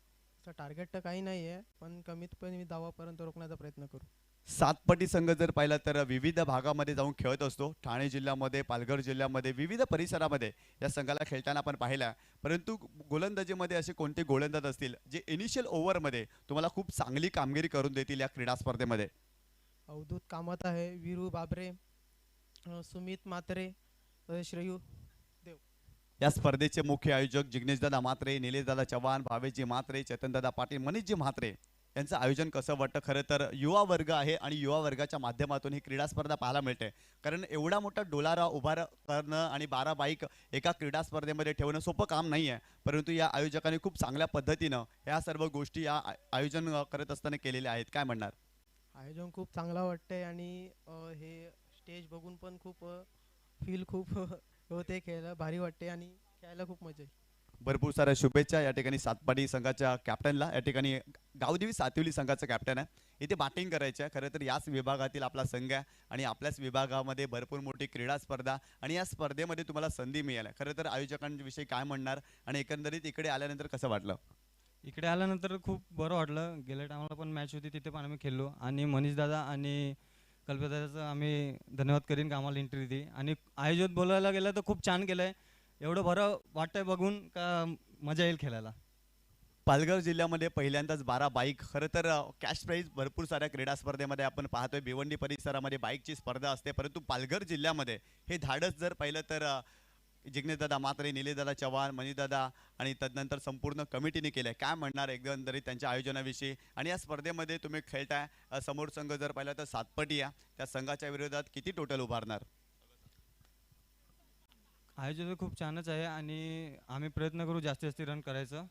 तर टार्गेट तर काही नाही आहे, पण कमीत कमी धावापर्यंत रोखण्याचा प्रयत्न करू. सातपटी संघ जर पाहिला तर विविध भागामध्ये जाऊन खेळत असतो. ठाणे जिल्ह्यामध्ये, पालघर जिल्ह्यामध्ये, विविध परिसरामध्ये या संघाला खेळताना आपण पाहिला. परंतु गोलंदाजीमध्ये असे कोणते गोलंदाज असतील जे इनिशियल ओव्हरमध्ये तुम्हाला खूप चांगली कामगिरी करून देतील या क्रीडा स्पर्धेमध्ये? अवधूत कामत आहे, वीरू बाबरे, सुमित म्हात्रे, श्रेयू. या स्पर्धेचे मुख्य आयोजक जिग्नेशदादा म्हात्रे, निलेशदादा चव्हाण, भावेजी म्हात्रे, चेतनदादा पाटील, मनीषजी म्हात्रे यांचं आयोजन कसं वाटतं? खरं तर युवा वर्ग आहे आणि युवा वर्गाच्या माध्यमातून ही क्रीडा स्पर्धा पाहायला मिळते. कारण एवढा मोठा डोलारा उभा करणं आणि 12 बाईक एका क्रीडा स्पर्धेमध्ये ठेवणं सोपं काम नाही आहे. परंतु या आयोजकांनी खूप चांगल्या पद्धतीनं ह्या सर्व गोष्टी या आयोजन करत असताना केलेल्या आहेत. काय म्हणणार? आयोजन खूप चांगला वाटतंय आणि हे स्टेज बघून पण खूप फील खूप होते, खेळायला भारी वाटते आणि खेळायला खूप मजा येईल. भरपूर साऱ्या शुभेच्छा या ठिकाणी सातपाडी संघाच्या कॅप्टनला. या ठिकाणी गावदेवी सातिवली संघाचा कॅप्टन आहे. इथे बॅटिंग करायची आहे. खरं तर याच विभागातील आपला संघ आहे आणि आपल्याच विभागामध्ये भरपूर मोठी क्रीडा स्पर्धा आणि या स्पर्धेमध्ये तुम्हाला संधी मिळाली. खरं तर आयोजकांविषयी काय म्हणणार आणि एकंदरीत इकडे आल्यानंतर कसं वाटलं? इकडे आल्यानंतर खूप बरं वाटलं. गेल्या टायमाला पण मॅच होती, तिथे पण आम्ही खेळलो आणि मनीष दादा आणि कल्पदादाचं आम्ही धन्यवाद करीन का आम्हाला एंट्री दिली. आणि आयोजक बोलायला गेलं तर खूप छान केलं आहे. एवढं बरं वाटतंय बघून का मजा येईल खेळायला. पालघर जिल्ह्यामध्ये पहिल्यांदाच 12 बाईक. खरं तर कॅश प्राईज भरपूर साऱ्या क्रीडा स्पर्धेमध्ये आपण पाहतोय. भिवंडी परिसरामध्ये बाईकची स्पर्धा असते, परंतु पालघर जिल्ह्यामध्ये हे धाडस जर पाहिलं तर जिग्नेशदादा म्हात्रे, निलेशदादा चव्हाण, मनीषदादा आणि तदनंतर संपूर्ण कमिटीने केलं. काय म्हणणार एकंदरीत त्यांच्या आयोजनाविषयी? आणि या स्पर्धेमध्ये तुम्ही खेळताय, समोर संघ जर पाहिला तर सातपटी आहे, त्या संघाच्या विरोधात किती टोटल उभारणार? आयोजन खूप छानच आहे आणि आम्ही प्रयत्न करू जास्तीत जास्त रन करायचं.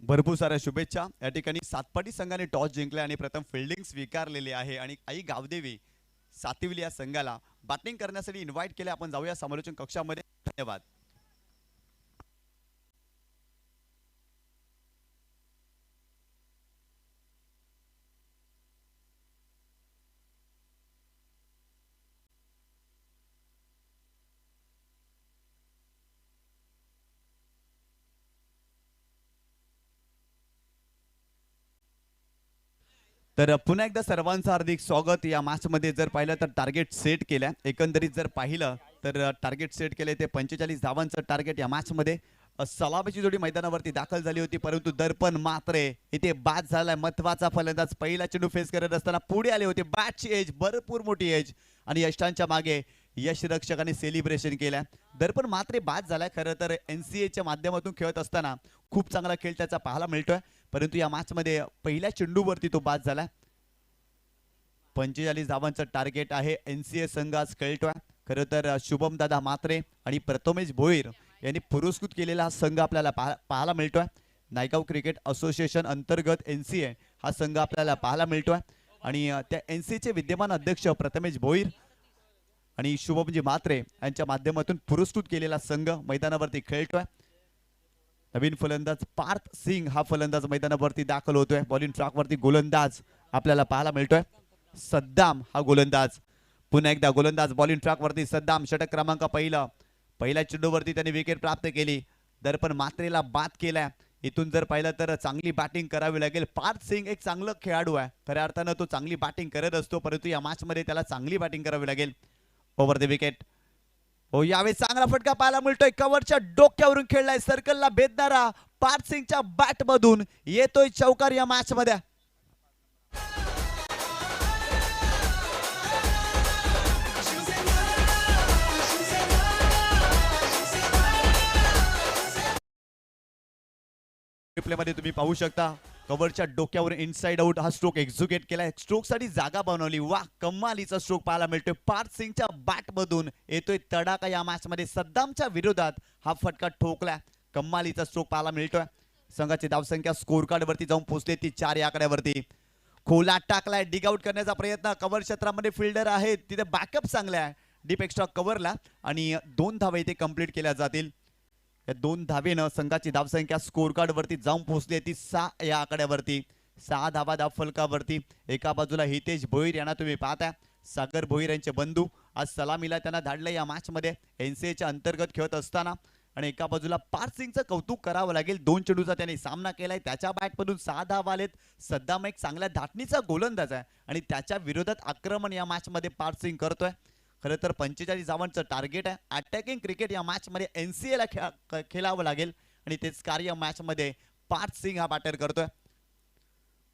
भरपूर साऱ्या शुभेच्छा. या ठिकाणी सातपाटी संघाने टॉस जिंकले आणि प्रथम फिल्डिंग स्वीकारलेली आहे आणि आई गावदेवी सातिवली या संघाला बॅटिंग करण्यासाठी इन्व्हाइट केले. आपण जाऊया समालोचन कक्षामध्ये. धन्यवाद. तर पुन्हा एकदा सर्वांचं हार्दिक स्वागत. या मॅचमध्ये जर पाहिलं तर टार्गेट सेट केल्या. एकंदरीत जर पाहिलं तर टार्गेट सेट केले ते 45 धावांचं टार्गेट या मॅचमध्ये. सलामीची जोडी मैदानावरती दाखल झाली होती, परंतु दर्पण मात्रे इथे बाद झालाय. महत्वाचा फलंदाज पहिला चेंडू फेस करत असताना पुढे आले होते. बॅटची एज भरपूर मोठी एज आणि यष्टांच्या मागे यश रक्षकांनी सेलिब्रेशन केलं. दर्पण मात्रे बाद झालाय. खरं तर NCAच्या माध्यमातून खेळत असताना खूप चांगला खेळ त्याचा पाहायला मिळतोय, परंतु या मॅचमध्ये पहिल्या चेंडूवरती तो बाद झाला. 45 धावांचं टार्गेट आहे. NCA संघ आज खेळतोय. खरं तर शुभम दादा म्हात्रे आणि प्रथमेश भोईर यांनी पुरस्कृत केलेला हा संघ आपल्याला पाहायला मिळतोय. नायगाव क्रिकेट असोसिएशन अंतर्गत NCA हा संघ आपल्याला पाहायला मिळतोय आणि त्या NCAचे विद्यमान अध्यक्ष प्रथमेश भोईर आणि शुभमजी म्हात्रे यांच्या माध्यमातून पुरस्कृत केलेला संघ मैदानावरती खेळतोय. नवीन फलंदाज पार्थ सिंग हा फलंदाज मैदानावरती दाखल होतोय. बॉलिंग ट्रॅकवरती गोलंदाज आपल्याला पाहायला मिळतोय. सद्दाम हा गोलंदाज. पुन्हा एकदा गोलंदाज बॉलिंग ट्रॅकवरती सद्दाम. षटक क्रमांक पहिल्या चेंडूवरती त्यांनी विकेट प्राप्त केली. दर्पण मात्रेला बाद केलाय. इथून जर पाहिलं तर चांगली बॅटिंग करावी लागेल. पार्थ सिंग एक चांगला खेळाडू आहे, खऱ्या अर्थानं तो चांगली बॅटिंग करत असतो, परंतु या मॅच मध्ये त्याला चांगली बॅटिंग करावी लागेल. Over the wicket. हो, यावेळी चांगला फटका पाहायला मिळतोय. कव्हरच्या डोक्यावरून खेळलाय. सर्कलला भेदणारा पार्थ सिंगच्या बॅट मधून येतोय चौकार या मॅच मध्ये. प्ले मध्ये तुम्ही पाहू शकता कव्हरच्या डोक्यावर इनसाइड आउट हा स्ट्रोक एक्झिक्यूट केलाय. स्ट्रोक साठी जागा बनवली. वा, कमालीचा स्ट्रोक पाहायला मिळतोय. पार्थ सिंगच्या बॅट मधून येतोय तडाखा या मॅच मध्ये. सद्दामच्या विरोधात हा फटका ठोकलाय. कमालीचा स्ट्रोक पाहायला मिळतोय. संघाची धावसंख्या स्कोर कार्ड वरती जाऊन पोहोचली ती 4 या आकड्यावरती. खोला टाकलाय, डिग आउट करण्याचा प्रयत्न, कव्हर क्षेत्रामध्ये फिल्डर आहेत तिथे बॅकअप चांगला आहे डीप एक्स्ट्रा कव्हरला आणि 2 धावा इथे कंप्लीट केल्या जातील. या 2 धावेनं संघाची धावसंख्या स्कोर कार्ड वरती जाऊन पोहोचली ती 6 या आकड्यावरती. 6 धावा धाव फलकावरती. एका बाजूला हितेश भोईर यांना तुम्ही पाहता, सागर भोईर यांचे बंधू आज सलामीला त्यांना धाडलं या मॅच मध्ये NCAच्या अंतर्गत खेळत असताना. आणि एका बाजूला पार्थ सिंगचं कौतुक करावं लागेल, 2 चेंडूचा त्यांनी सामना केलाय, त्याच्या बॅटमधून 6 धावा आलेत. सद्दाम एक चांगल्या धाटणीचा गोलंदाज आहे आणि त्याच्या विरोधात आक्रमण या मॅच मध्ये पार्थ सिंग करतोय. खरं तर 45 धावांचं टार्गेट आहे. अटॅकिंग क्रिकेट या मॅच मध्ये NCAला खेळावं लागेल आणि तेच कार्य मॅच मध्ये पार्थ सिंग हा बॅटर करतोय.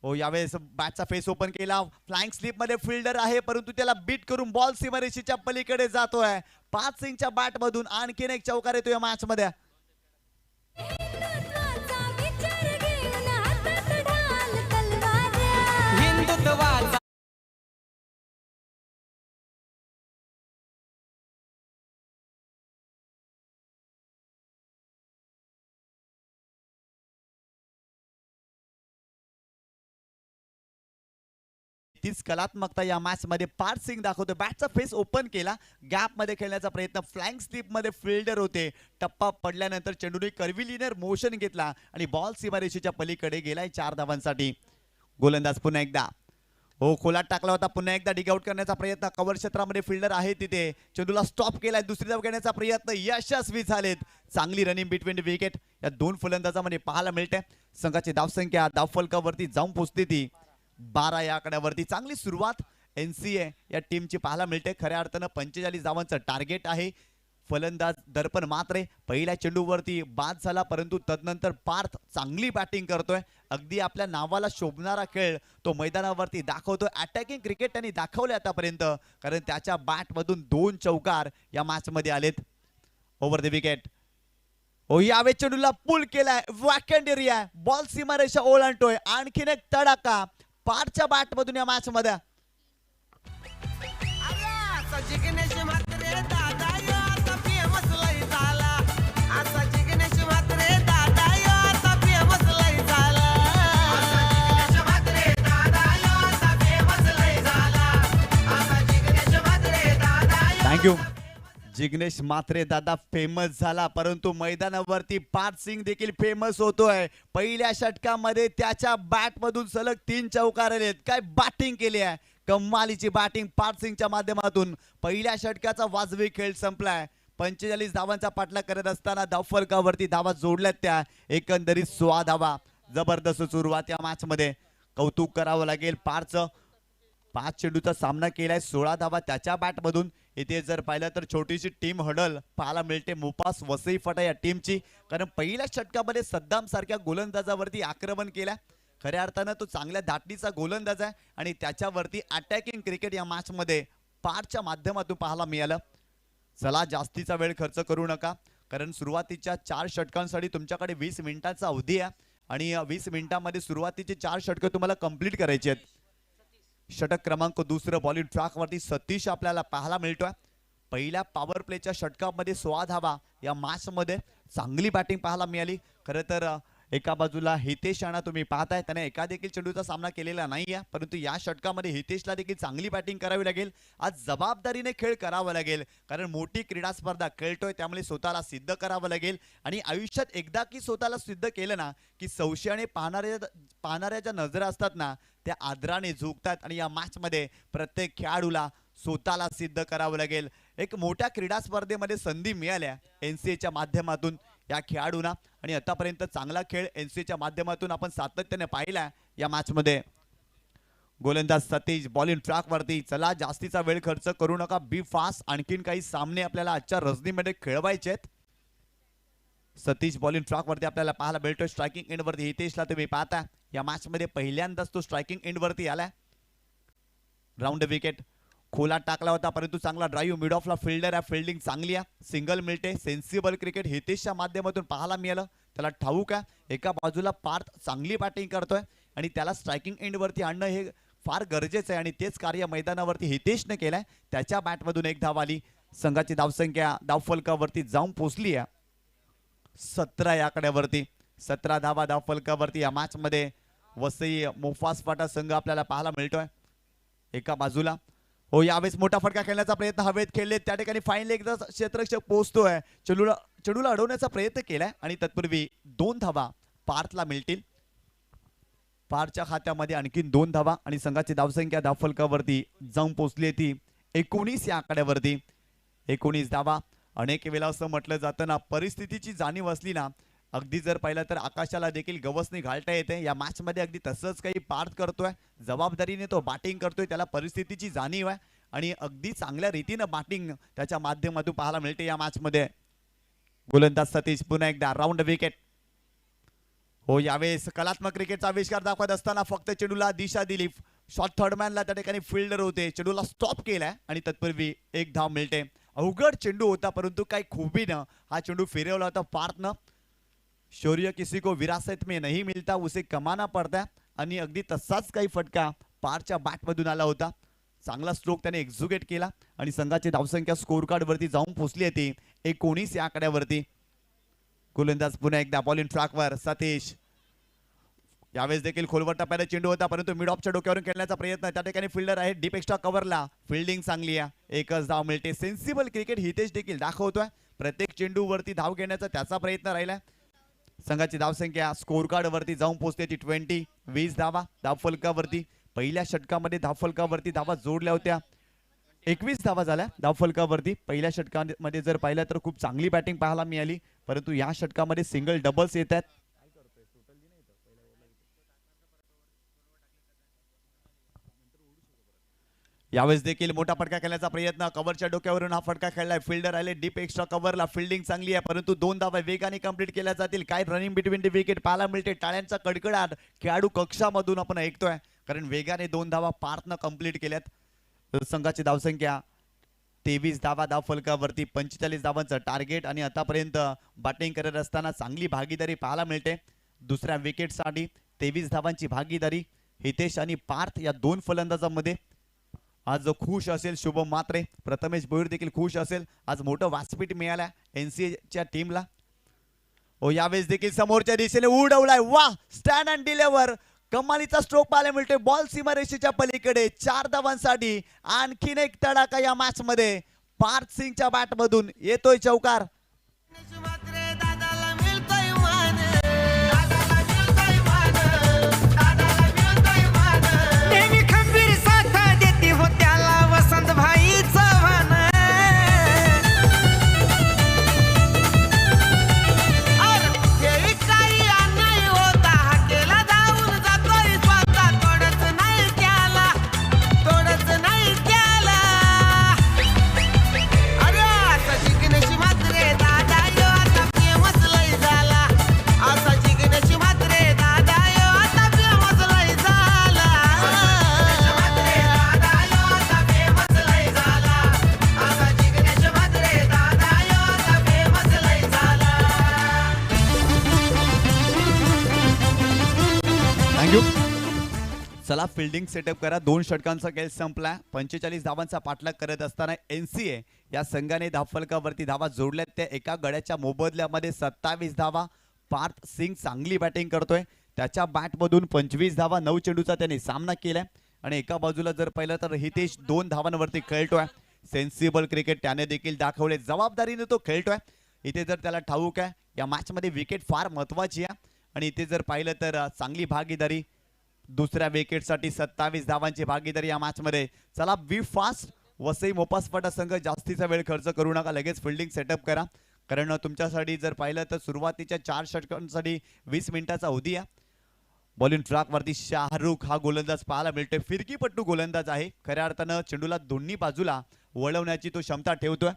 हो, यावेळेस बॅटचा फेस ओपन केला, फ्लाइंग स्लिप मध्ये फिल्डर आहे परंतु त्याला बीट करून बॉल सीमारेषेच्या पलीकडे जातोय. पार्थ सिंगच्या बॅट मधून आणखीन एक चौकार येतो या मॅच मध्ये. हिंदुत्वाचा विचार घेऊन हातात ढाल तलवार. हिंदुत्वाचा तीच कलात्मकता या मॅच मध्ये पार्थ सिंग दाखवतो. बॅटचा फेस ओपन केला, गॅप मध्ये खेळण्याचा प्रयत्न, फ्लॅंक स्लिप मध्ये फिल्डर होते, टप्पा पडल्यानंतर चेंडूने कर्विलिनर मोशन घेतला आणि बॉल सीमारेषेच्या पलीकडे गेलाय 4 धावांसाठी. गोलंदाज पुन्हा एकदा हो खोलात टाकला होता, पुन्हा एकदा डिग आउट करण्याचा प्रयत्न, कव्हर क्षेत्रामध्ये फिल्डर आहे तिथे, चेंडूला स्टॉप केलाय, दुसरी धाव घेण्याचा प्रयत्न यशस्वी झालेत. चांगली रनिंग बिटवीन विकेट या 2 फलंदाजांमध्ये पाहायला मिळते. संघाची धावसंख्या धावफलकावरती जाऊन पोहोचली ती 12 या आकड्यावरती. चांगली सुरुवात NCA या टीमची पाहायला मिळते. खऱ्या अर्थानं 45 धावांचं टार्गेट आहे. फलंदाज दर्पण मात्रे पहिल्या चेंडूवरती बाद झाला परंतु तदनंतर पार्थ चांगली बॅटिंग करतोय. अगदी आपल्या नावाला शोभणारा खेळ तो मैदानावरती दाखवतोय. अटॅकिंग क्रिकेट त्यांनी दाखवले आतापर्यंत, कारण त्याच्या बॅटमधून 2 चौकार या मॅच मध्ये आलेत. ओव्हर द विकेट हो, यावे चेंडूला पुल केलाय, वॅकंट एरिया, बॉल सीमारेषा ओलांडतोय. आणखीन एक तडाखा पार्थच्या बॅटमधून या मॅच मध्ये. असा जिग्नेश म्हात्रे दादा यो आता फेमस लय झाला. असा जिग्नेश म्हात्रे दादा यो आता फेमस लय झाला. असा जिग्नेश म्हात्रे दादा यो आता फेमस लय झाला. असा जिग्नेश म्हात्रे दादा यो. थँक्यू. जिग्नेश म्हात्रे दादा फेमस झाला परंतु मैदानावरती पार्थ सिंग देखील फेमस होतोय. पहिल्या षटकामध्ये त्याच्या बॅटमधून सलग 3 चौकार आलेत. काय बॅटिंग केली आहे, कमालीची बॅटिंग पार्थ सिंगच्या माध्यमातून. पहिल्या षटकाचा वाजवी खेळ संपलाय. 45 धावांचा पाठलाग करत असताना धावफलकावरती धावा जोडल्यात त्या एकंदरीत 16 धावा. जबरदस्त सुरुवात या मॅच मध्ये, कौतुक करावं लागेल पार्थचं. 5 चेंडूचा सामना केलाय, 16 धावा त्याच्या बॅटमधून. इथे जर पाहिलं तर छोटीशी टीम हडल पाहायला मिळते मुपास वसई फटा या टीमची, कारण पहिल्या षटकामध्ये सद्दाम सारख्या गोलंदाजावरती आक्रमण केलं. खऱ्या अर्थानं तो चांगल्या धाटणीचा गोलंदाज आहे आणि त्याच्यावरती अटॅकिंग क्रिकेट या मॅच मध्ये पार्थच्या माध्यमातून पाहायला मिळालं. चला जास्तीचा वेळ खर्च करू नका, कारण सुरुवातीच्या 4 षटकांसाठी तुमच्याकडे 20 मिनिटांचा अवधी आहे आणि 20 मिनिटांमध्ये सुरुवातीचे 4 षटकं तुम्हाला कंप्लीट करायची आहेत. षटक क्रमांक 2 बॉलिंग ट्रॅक वरती सतीश आपल्याला पाहायला मिळतोय. पहिल्या पॉवर प्लेच्या षटकामध्ये 16 धावा या मॅच मध्ये चांगली बॅटिंग पाहायला मिळाली. खरं तर एका बाजूला हितेश यांना तुम्ही पाहताय, त्याने एका देखील चेंडूचा सामना केलेला नाहीये, परंतु या षटकामध्ये हितेशला देखील चांगली बॅटिंग करावी लागेल. आज जबाबदारीने खेळ करावा लागेल, कारण मोठी क्रीडा स्पर्धा खेळतोय त्यामुळे स्वतःला सिद्ध करावं लागेल. आणि आयुष्यात एकदा की स्वतःला सिद्ध केलं ना की संशयाने पाहणाऱ्या ज्या नजरा असतात ना त्या आदराने झुकतात. आणि या मॅच मध्ये प्रत्येक खेळाडूला स्वतःला सिद्ध करावं लागेल. एक मोठ्या क्रीडा स्पर्धेमध्ये संधी मिळाल्या NCAच्या माध्यमातून या खेळाडूंना, आणि आतापर्यंत चांगला खेळ NCAच्या माध्यमातून आपण सातत्याने पाहिला या मॅच मध्ये. गोलंदाज सतीश बॉलिंग ट्रॅक वरती. चला जास्तीचा वेळ खर्च करू नका, बी फास्ट. आणखीन काही सामने आपल्याला आजच्या रजनीमध्ये खेळवायचे आहेत. सतीश बॉलिंग ट्रॅक वरती आपल्याला पाहायला भेटतोय. स्ट्रायकिंग एंड वरती हितेशला तुम्ही पाहता, या मॅच मध्ये पहिल्यांदाच तो स्ट्रायकिंग एंड वरती आलाय. राऊंड विकेट खोला टाकला होता परंतु चांगला ड्राईव्ह, मिड ऑफला फिल्डर आहे, फिल्डिंग चांगली आहे, सिंगल मिळते. सेन्सिबल क्रिकेट हितेशच्या माध्यमातून पाहायला मिळालं. त्याला ठाऊक आहे एका बाजूला पार्थ चांगली बॅटिंग करतोय आणि त्याला स्ट्रायकिंग एंड वरती आणणं हे फार गरजेचं आहे आणि तेच कार्य मैदानावरती हितेशने केलंय. त्याच्या बॅटमधून 1 धाव आली. संघाची धावसंख्या धावफलकावरती जाऊन पोहोचली आहे 17 या आकड्यावरती. 17 धावा धाव फलकावरती या मॅच मध्ये वसई मोफास फाटा संघ आपल्याला पाहायला मिळतोय एका बाजूला. हो यावेळेस मोठा फटका खेळण्याचा प्रयत्न हवेत खेळले त्या ठिकाणी फायनली एकदा क्षेत्ररक्षक पोहोचतोय. चेंडूला अडवण्याचा प्रयत्न केलाय आणि तत्पूर्वी 2 धावा पार्थला मिळतील. पारच्या खात्यामध्ये आणखीन 2 धावा आणि संघाची धावसंख्या धावफलकावरती जाऊन पोहोचली ती 19 या आकड्यावरती. 19 धावा. अनेक वेळा असं म्हटलं जातं ना, परिस्थितीची जाणीव असली ना, अगदी जर पाहिलं तर आकाशाला देखील गवसणी घालता येते. या मॅच मध्ये अगदी तसंच काही पार्थ करतोय, जबाबदारीने तो बॅटिंग करतोय, त्याला परिस्थितीची जाणीव आहे आणि अगदी चांगल्या रीतीने बॅटिंग त्याच्या माध्यमातून पाहायला मिळते या मॅच मध्ये. गोलंदाज सतीश पुन्हा एकदा राऊंड विकेट. हो यावेळेस कलात्मक क्रिकेटचा आविष्कार दाखवत असताना फक्त चेंडूला दिशा दिली. शॉर्ट थर्डमॅनला त्या ठिकाणी फिल्डर होते, चेंडूला स्टॉप केलाय आणि तत्पूर्वी 1 धाव मिळते. अवघड चेंडू होता परंतु काही खूबीनं हा चेंडू फिरवला होता पार्थनं. शौर्य किसी को विरासत में नहीं मिलता उसे कमाना पड़ता है आणि अगदी तसाच काही फटका पारच्या बॅटमधून आला होता. चांगला स्ट्रोक त्याने एक्झिक्यूट केला आणि संघाची धावसंख्या स्कोर कार्ड वरती जाऊन पोहोचली होती 19 या आकड्यावरती. गोलंदाज पुन्हा एकदा बॉलिंग ट्रॅकवर सतीश. यावेळेस देखील खोलवर टप्प्याला चेंडू होता परंतु मिड ऑफच्या डोक्यावरून खेळण्याचा प्रयत्न. त्या ठिकाणी फिल्डर आहे डीप एक्स्ट्रा कव्हरला. फिल्डिंग चांगली आहे, 1च धाव मिळते. सेन्सिबल क्रिकेट हितेश देखील दाखवतोय. प्रत्येक चेंडू वरती धाव घेण्याचा त्याचा प्रयत्न राहिला. संघाची धावसंख्या स्कोर कार्ड वरती जाऊन पोहोचते ती 20 धावा धावफलकावरती. पहिल्या षटकामध्ये धावफलकावरती धावा जोडल्या होत्या 21 धावा झाल्या धावफलकावरती. पहिल्या षटकामध्ये जर पाहिलं तर खूप चांगली बॅटिंग पाहायला मिळाली परंतु या षटकामध्ये सिंगल डबल्स येत आहेत. यावेळेस देखील मोठा फटका खेळण्याचा प्रयत्न. कव्हरच्या डोक्यावरून हा फटका खेळलाय. फिल्डर आले डीप एक्स्ट्रा कव्हरला. फिल्डिंग चांगली आहे परंतु 2 धावा वेगाने कंप्लीट केल्या जातील. काय रनिंग बिटवीन द विकेट पाहायला मिळते. टाळ्यांचा कडकडाट खेळाडू कक्षामधून आपण ऐकतोय कारण वेगाने 2 धावा पार्थनं कंप्लीट केल्यात. संघाची धावसंख्या 23 धावा धावफलकावरती. 45 धावांचं टार्गेट आणि आतापर्यंत बॅटिंग करत असताना चांगली भागीदारी पाहायला मिळते. दुसऱ्या विकेटसाठी 23 धावांची भागीदारी. हितेश आणि पार्थ या 2 फलंदाजांमध्ये. आज जो खुश असेल शुभम मात्रे, प्रथमेश भोईर देखील खुश असेल. आज मोठं व्यासपीठ मिळालं एनसीएच्या टीमला. ओ यावेळेस देखील समोरच्या दिशेने उडवलाय. वा स्टँड अँड डिलिव्हर. कमालीचा स्ट्रोक पाहायला मिळतोय बॉल सीमारेषेच्या पलीकडे. 4 धावांसाठी आणखीन एक तडाखा या मॅच मध्ये. पार्थ सिंगच्या बॅट मधून येतोय चौकार. मात्रे दादाला मिळतोय मान, दादाला मिळतोय मान, दादाला मिळतोय मान. नेहमी खंबीर साथ देते हो त्याला वसंत भाई चव्हाण. अरे काही अन्याय होता हाकेला धावून जातोय स्वतः. तोडच नाही त्याला, तोडच नाही त्याला. अरे आता जिंकण्याची मात्रे दादा यो आता फेमस लय झाला. आता जिंकण्याची मात्रे दादा यो आता फेमस लय झाला. मात्रे दादा यो आता फेमस लय झाला. आता जिंकण्याची मात्रे दादा यो आता फेमस लय झाला. थँक्यू. चला फिल्डिंग सेटअप करा. 2 षटकांचा खेळ संपला. 45 धावांचा पाठलाग करत असताना एनसीए या संघाने धावफलकावरती धावा जोडल्यात. त्या एका गड्याच्या मोबदल्यामध्ये 27 धावा. पार्थ सिंग चांगली बॅटिंग करतोय. त्याच्या बॅटमधून 25 धावा 9 चेंडूचा त्याने सामना केलाय आणि एका बाजूला जर पाहिलं तर हितेश 2 धावांवरती खेळतोय. सेन्सिबल क्रिकेट त्याने देखील दाखवले. जबाबदारीने तो खेळतोय. इथे जर त्याला ठाऊक आहे या मॅच मध्ये विकेट फार महत्वाची आहे आणि इथे जर पाहिलं तर चांगली भागीदारी. दुसऱ्या विकेटसाठी 27 धावांची भागीदारी या मॅच मध्ये. चला बी फास्ट. वसई मोपासपाटा संघ जास्तीचा वेळ खर्च करू नका. लगेच फिल्डिंग सेटअप करा कारण तुमच्यासाठी जर पाहिलं तर सुरुवातीच्या 4 षटकांसाठी 20 मिनिटाचा अवधी आहे. बॉलिंग ट्रॅक वरती शाहरुख हा गोलंदाज पाहायला मिळतोय. फिरकीपट्टू गोलंदाज आहे. खऱ्या अर्थानं चेंडूला दोन्ही बाजूला वळवण्याची तो क्षमता ठेवतोय.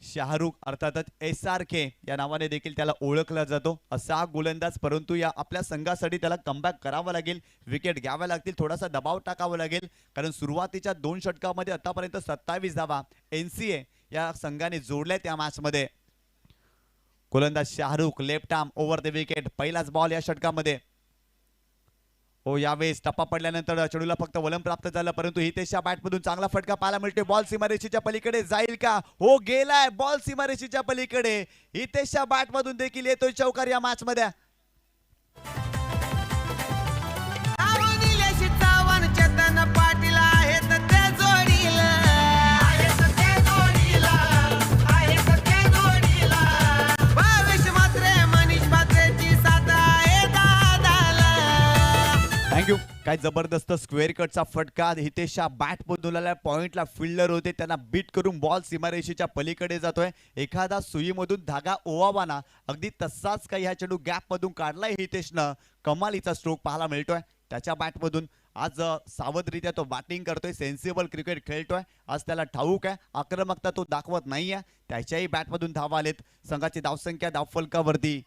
शाहरुख अर्थातच SRK या नावाने देखील त्याला ओळखला जातो असा गोलंदाज. परंतु या आपल्या संघासाठी त्याला कमबॅक करावा लागेल. विकेट घ्याव्या लागतील. थोडासा दबाव टाकावा लागेल कारण सुरुवातीच्या 2 षटकामध्ये आतापर्यंत 27 धावा एनसीए या संघाने जोडल्या त्या मॅच मध्ये. गोलंदाज Shahrukh left arm over the wicket. पहिलाच बॉल या षटकामध्ये. हो यावेळेस टप्पा पडल्यानंतर चेंडूला फक्त वलम प्राप्त झालं, परंतु हितेशच्या बॅटमधून चांगला फटका पाहायला मिळतोय. बॉल सीमारेषेच्या पलीकडे जाईल का? हो गेलाय बॉल सीमारेषेच्या पलीकडे. हितेशच्या बॅटमधून देखील येतोय चौकार या मॅच मध्ये. निलेश चव्हाण चेतन पाटील आहेत त्या जोडीला, आहेत त्या जोडीला, आहेत त्या जोडीला. भावेश म्हात्रे मनीष म्हात्रेची साथ आहे दादाला. थँक्यू. काय जबरदस्त स्क्वेअर कटचा फटका. हितेशच्या बॅट मधून पॉइंटला फिल्डर होते, त्यांना बीट करून बॉल सीमारेषेच्या पलीकडे जातोय. एखादा सुईमधून धागा ओवावा ना, अगदी तसाच काही हा चेंडू गॅप मधून काढलाय हितेशनं. कमालीचा स्ट्रोक पाहायला मिळतोय त्याच्या बॅटमधून. आज सावधरित्या तो बॅटिंग करतोय, सेन्सिबल क्रिकेट खेळतोय. आज त्याला ठाऊक आहे आक्रमकता तो दाखवत नाहीये. त्याच्याही बॅटमधून धावा आलेत. संघाची धावसंख्या धावफलकावरती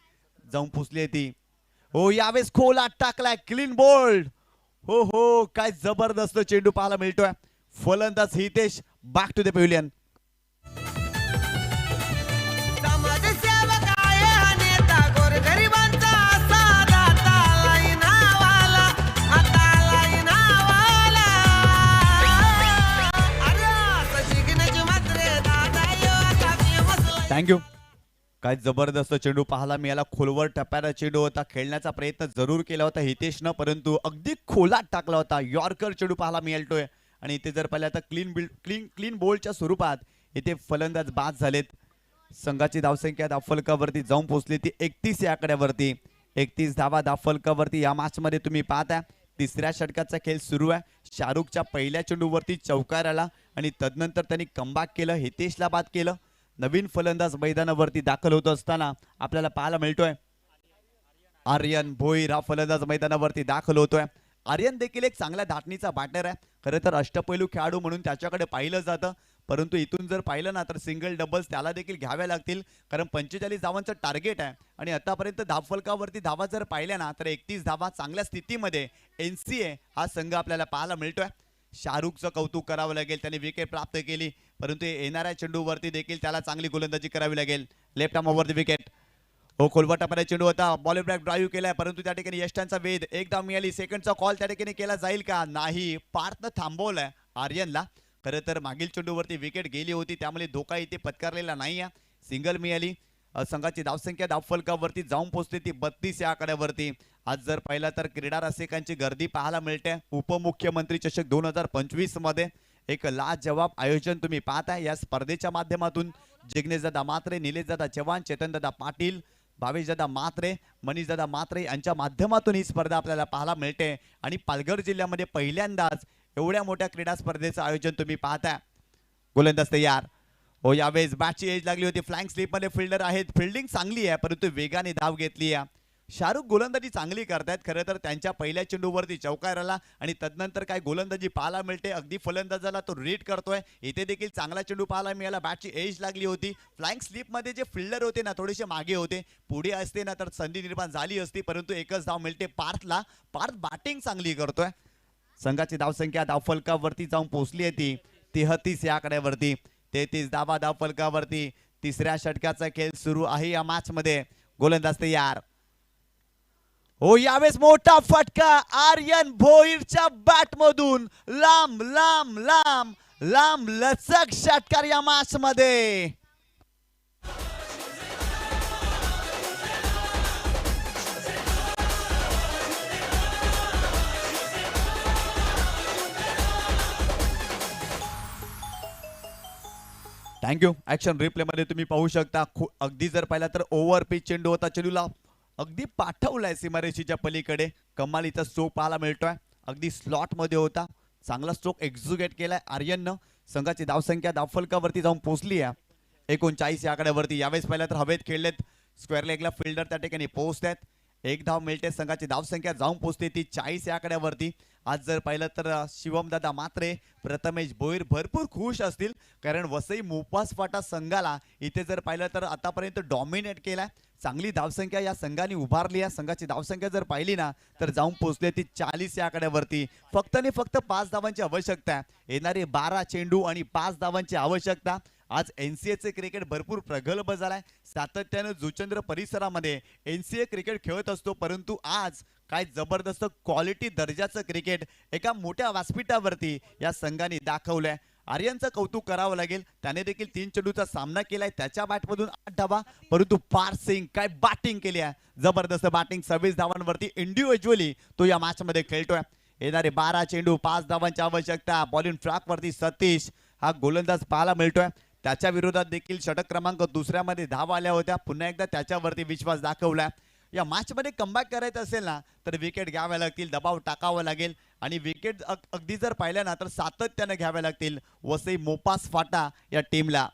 जाऊन पोचली ती. हो यावेळेस खोला टाकलाय, क्लीन बोल्ड. हो हो काय जबरदस्त चेंडू पाहायला मिळतोय. फलंदाज Hitesh back to the pavilion. समाजसेवक आहे हा नेता, गोरगरिबांचा असा दाता. लाई नावाला, आता लाई नावाला. अरे असं शिकण्याची मात्रे दादा यो आता famous लाई. थँक्यू. काय जबरदस्त चेंडू पाहायला मिळाला. खोलवर टप्प्याचा चेंडू होता. खेळण्याचा प्रयत्न जरूर केला होता हितेशनं, परंतु अगदी खोलात टाकला होता. यॉर्कर चेंडू पाहायला मिळतोय आणि इथे जर पाहिलं आता क्लीन बोल्डच्या स्वरूपात इथे फलंदाज बाद झालेत. संघाची धावसंख्या धावफलकावरती जाऊन पोहोचली ती 31 या आकड्यावरती. 31 धावा धावफलकावरती या मॅच मध्ये तुम्ही पाहताय. तिसऱ्या षटकाचा खेळ सुरू आहे. शाहरुखच्या पहिल्या चेंडूवरती चौकार आला आणि तदनंतर त्यांनी कमबॅक केलं, हितेशला बाद केलं. नवीन फलंदाज मैदानावरती दाखल होत असताना आपल्याला पाहायला मिळतोय आर्यन भोईर हा फलंदाज मैदानावरती दाखल होतोय. आर्यन देखील एक चांगल्या धाटणीचा बॅटर आहे. खरं तर अष्टपैलू खेळाडू म्हणून त्याच्याकडे पाहिलं जातं, परंतु इथून जर पाहिलं ना तर सिंगल डबल्स त्याला देखील घ्याव्या लागतील, कारण 45 धावांचं टार्गेट आहे. आणि आतापर्यंत धावफलकावरती धावा जर पाहिल्या ना तर 31 धावा चांगल्या स्थितीमध्ये NCA हा संघ आपल्याला पाहायला मिळतोय. शाहरुखचं कौतुक करावं लागेल, त्याने विकेट प्राप्त केली, परंतु येणाऱ्या चेंडूवरती देखील त्याला चांगली गोलंदाजी करावी लागेल. Left arm over the wicket. हो खोलवा टप्प्याला चेंडू होता, बॉल बॅक ड्राईव्ह केलाय, परंतु त्या ठिकाणी यष्टांचा वेध एकदा मिळाली. सेकंडचा कॉल त्या ठिकाणी केला जाईल का? नाही, पार्थनं थांबवलाय आर्यनला. खरं तर मागील चेंडूवरती विकेट गेली होती, त्यामुळे धोका इथे पत्करलेला नाही. सिंगल मिळाली. संघाची धावसंख्या धावफलकावरती जाऊन पोहोचते ती 32 या आकड्यावरती. आज जर पाहिलं तर क्रीडा रसिकांची गर्दी पाहायला मिळते. उपमुख्यमंत्री चषक 2025 मध्ये एक लाजवाब आयोजन तुम्ही पाहताय. या स्पर्धेच्या माध्यमातून जिग्नेशदादा मात्रे, निलेशदादा चव्हाण, चेतनदादा पाटील, भावेशदादा मात्रे, मनीषदादा मात्रे यांच्या माध्यमातून ही स्पर्धा आपल्याला पाहायला मिळते. आणि पालघर जिल्ह्यामध्ये पहिल्यांदाच एवढ्या मोठ्या क्रीडा स्पर्धेचं आयोजन तुम्ही पाहताय. गोलंदाज तयार. हो यावेळेस बॅटची एज लागली होती. फ्लँक स्लिपमध्ये फिल्डर आहेत. फिल्डिंग चांगली आहे, परंतु वेगाने धाव घेतली आहे. शाहरुख गोलंदाजी चांगली करतायत. खरं तर त्यांच्या पहिल्या चेंडूवरती चौकार आला आणि तदनंतर काय गोलंदाजी पाहायला मिळते. अगदी फलंदाजाला तो रीड करतोय. इथे देखील चांगला चेंडू पाहायला मिळाला. बॅटची एज लागली होती. फ्लँक स्लिपमध्ये जे फिल्डर होते ना थोडेसे मागे होते. पुढे असते ना तर संधी निर्माण झाली असती, परंतु एकच धाव मिळते पार्थला. पार्थ बॅटिंग चांगली करतोय. संघाची धावसंख्या धावफलकावरती जाऊन पोहोचली आहे ती 33 या आकड्यावरती. 33 धावा धावफलकावरती. तिसऱ्या षटकाचा खेळ सुरू आहे या मॅच मध्ये. गोलंदाज तयार. हो यावेळेस मोठा फटका आर्यन भोईरच्या बॅट मधून. लांब लांब लांब लांब लचक षटकार या मॅच मध्ये. थँक्यू. ऍक्शन रिप्ले मध्ये तुम्ही पाहू शकता. अगदी जर पाहिला तर ओव्हर पिच चेंडू होता. चेंडूला अगदी पाठवलाय सीमारेषेच्या पलीकडे. कमालीचा स्ट्रोक पाहायला मिळतोय. अगदी स्लॉट मध्ये होता. चांगला स्ट्रोक एक्झिक्यूट केलाय आर्यननं. संघाची धावसंख्या धावफलकावरती जाऊन पोहोचली आहे 39 या आकड्यावरती. यावेळेस पाहिलं तर हवेत खेळलेत. स्क्वेअर लेगला फिल्डर त्या ठिकाणी पोहोचतात. एक धाव मिळते. संघाची धावसंख्या जाऊन पोहोचते ती 40 या आकड्यावरती. आज जर पाहिलं तर शिवमदादा मात्रे, प्रथमेश भोईर भरपूर खुश असतील, कारण वसई मोपास फाटा संघाला इथे जर पाहिलं तर आतापर्यंत डॉमिनेट केलाय. चांगली धावसंख्या या संघाने उभारली आहे. संघाची धावसंख्या जर पाहिली ना तर जाऊन पोहोचली ती 40 या आकड्यावरती. फक्त 5 धावांची आवश्यकता आहे. येणारे 12 चेंडू आणि 5 धावांची आवश्यकता. आज NCAचे क्रिकेट भरपूर प्रगल्भ झालाय. सातत्यानं जुचंद्र परिसरामध्ये NCA क्रिकेट खेळत असतो, परंतु आज काय जबरदस्त क्वालिटी दर्जाचं क्रिकेट एका मोठ्या व्यासपीठावरती या संघाने दाखवलंय. आर्यनचं कौतुक करावं लागेल, त्याने देखील 3 चेंडूचा सामना केलाय, त्याच्या बॅटमधून 8 धावा, परंतु पार्थ सिंग काय बॅटिंग केली आहे, जबरदस्त बॅटिंग. 26 धावांवरती इंडिव्हिज्युअली तो या मॅच मध्ये खेळतोय. येणारे 12 चेंडू 5 धावांची आवश्यकता. बॉलिंग ट्रॅक वरती सतीश हा गोलंदाज पाहायला मिळतोय. त्याच्या विरोधात देखील षटक क्रमांक 2मध्ये धावा आल्या होत्या. पुन्हा एकदा त्याच्यावरती विश्वास दाखवलाय. या मॅच मध्ये कमबॅक करायचं असेल ना तर विकेट घ्याव्या लागतील, दबाव टाकावा लागेल आणि विकेट अगदी जर पाहिल्या ना तर सातत्याने घ्याव्या लागतील वसई मोपास फाटा या टीमला.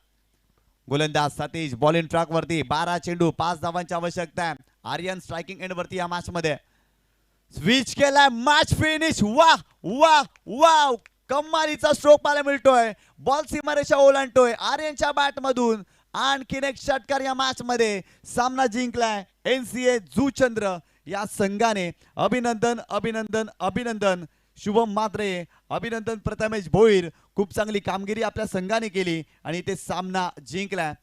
गोलंदाज सतीश बॉलिंग ट्रॅक वरती 12 चेंडू 5 धावांची आवश्यकता आहे. आर्यन स्ट्रायकिंग एंड वरती या मॅच मध्ये स्विच केलाय. Match finish. वा वा वा, कमालीचा स्ट्रोक पाहायला मिळतोय. बॉल सीमारेषा ओलांडतोय आर्यनच्या बॅट मधून. आणखीन एक षटकार या मॅच मध्ये. सामना जिंकलाय NCA जुचंद्र या संघाने. अभिनंदन अभिनंदन अभिनंदन शुभम मात्रे, अभिनंदन प्रथमेश भोईर. खूप चांगली कामगिरी आपल्या संघाने केली आणि ते सामना जिंकलाय.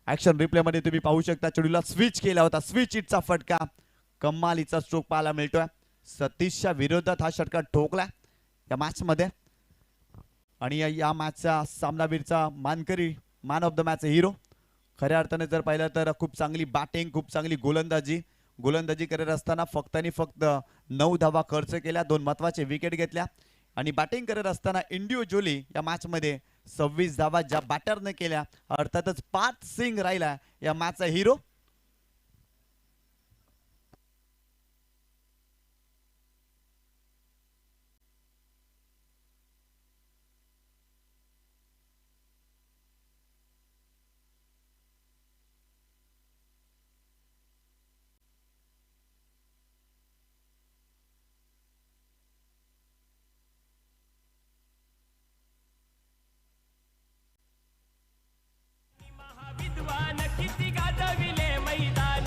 ऍक्शन रिप्ले मध्ये तुम्ही पाहू शकता चेंडूला स्विच केला होता, स्विच इटचा फटका. कमालीचा स्ट्रोक पाहायला मिळतोय. सतीशच्या विरोधात हा षटकार ठोकला या मॅच मध्ये आणि या मॅचचा सामनावीरचा मानकरी, man of the match hero. खऱ्या अर्थाने जर पाहिलं तर खूप चांगली बॅटिंग, खूप चांगली गोलंदाजी करत असताना फक्त 9 धावा खर्च केल्या, 2 महत्वाचे विकेट घेतल्या आणि बॅटिंग करत असताना इंडिव्हिज्युअली या मॅच मध्ये 26 धावा ज्या बॅटरने केल्या. अर्थातच पार्थ सिंग राहिला या मॅचचा हिरो. विद्वान किती गाजविले मैदान,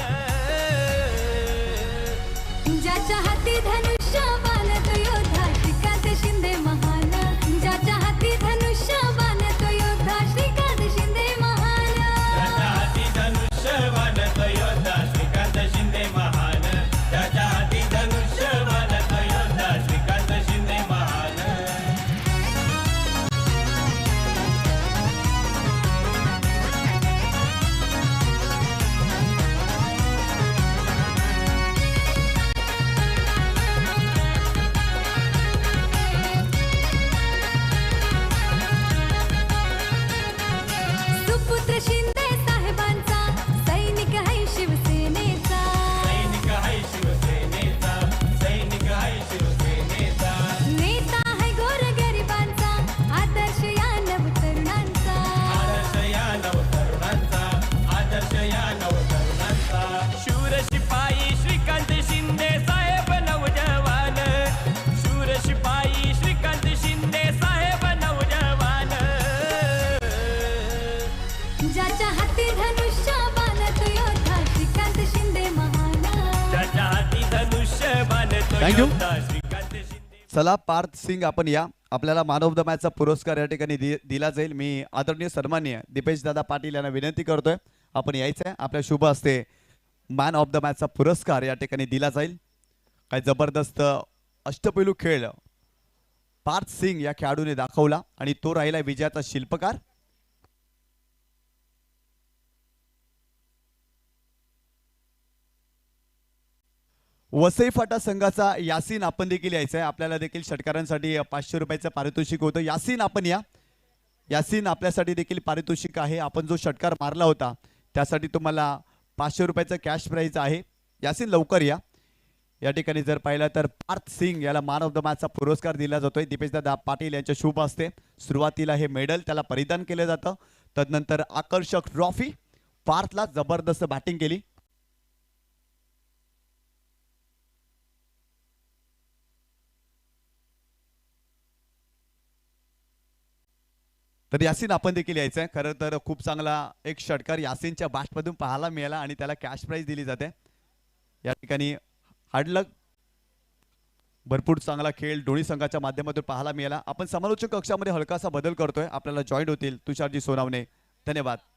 ज्याच्या हाती धनुष्य बाण तो योद्धा श्रीकांत शिंदे महान. ज्याच्या हाती धनुष्य बाण तो योद्धा श्रीकांत शिंदे महान. त्याच्या हाती धनुष्यबाण तो योद्धा श्रीकांत शिंदे महान. त्याच्या हाती धनुष्यबाण तो योद्धा श्रीकांत शिंदे महान. सुपुत्र शिंदे साहेबांचा सैनिक आहे शिवसेनेचा. सैनिक आहे शिवसेनेचा, सैनिक आहे शिवसेनेचा. नेता आहे गोरगरिबांचा आदर्श या नवतरुणांचा. आदर्श या नवतरुणांचा, आदर्श या नवतरुणांचा. शूर शिपाई श्रीकांत शिंदे साहेब नवजवान. शूर शिपाई श्रीकांत शिंदे साहेब नवजवान. ज्याच्या हाती धनुष्य बाण तो योद्धा श्रीकांत शिंदे महान. ज्याच्या हाती धनुष्यबाण तो Thank you. योद्धा श्रीकांत शिंदे. चला पार्थ सिंग आपण या. आपल्याला मॅन ऑफ द मॅचचा पुरस्कार या ठिकाणी दिला जाईल. मी आदरणीय सन्माननीय दीपेश दादा पाटील यांना विनंती करतोय आपण यायचं आहे. आपल्या शुभ हस्ते मॅन ऑफ द मॅचचा पुरस्कार या ठिकाणी दिला जाईल. काय जबरदस्त अष्टपैलू खेळ पार्थ सिंग या खेळाडूने दाखवला आणि तो राहिला विजयाचा शिल्पकार. वसई फाटा संघाचा यासीन आपण देखील यायचं आहे. आपल्याला देखील षटकारांसाठी 500 रुपयाचं पारितोषिक होतं. यासीन आपण या. यासीन आपल्यासाठी देखील पारितोषिक आहे. आपण जो षटकार मारला होता त्यासाठी तुम्हाला 500 रुपयाचं कॅश प्राइज आहे. यासीन लवकर या. या ठिकाणी जर पाहिलं तर पार्थ सिंग याला मॅन ऑफ द मॅचचा पुरस्कार दिला जातोय दीपेशदादा पाटील यांच्या शुभ हस्ते. सुरुवातीला हे मेडल त्याला परिधान केलं जातं, तदनंतर आकर्षक ट्रॉफी. पार्थला जबरदस्त बॅटिंग केली. तर यासीन आपण देखील यायचं आहे. खरं तर खूप चांगला एक षटकार यासीनच्या बॅटमधून पाहायला मिळाला आणि त्याला कॅश प्राइज दिली जाते. या ठिकाणी हार्डलक भरपूर चांगला खेळ दोन्ही संघाच्या माध्यमातून पाहायला मिळाला. आपण समालोचक कक्षामध्ये हलकासा बदल करतोय. आपल्याला जॉईन होतील तुषारजी सोनावणे, धन्यवाद.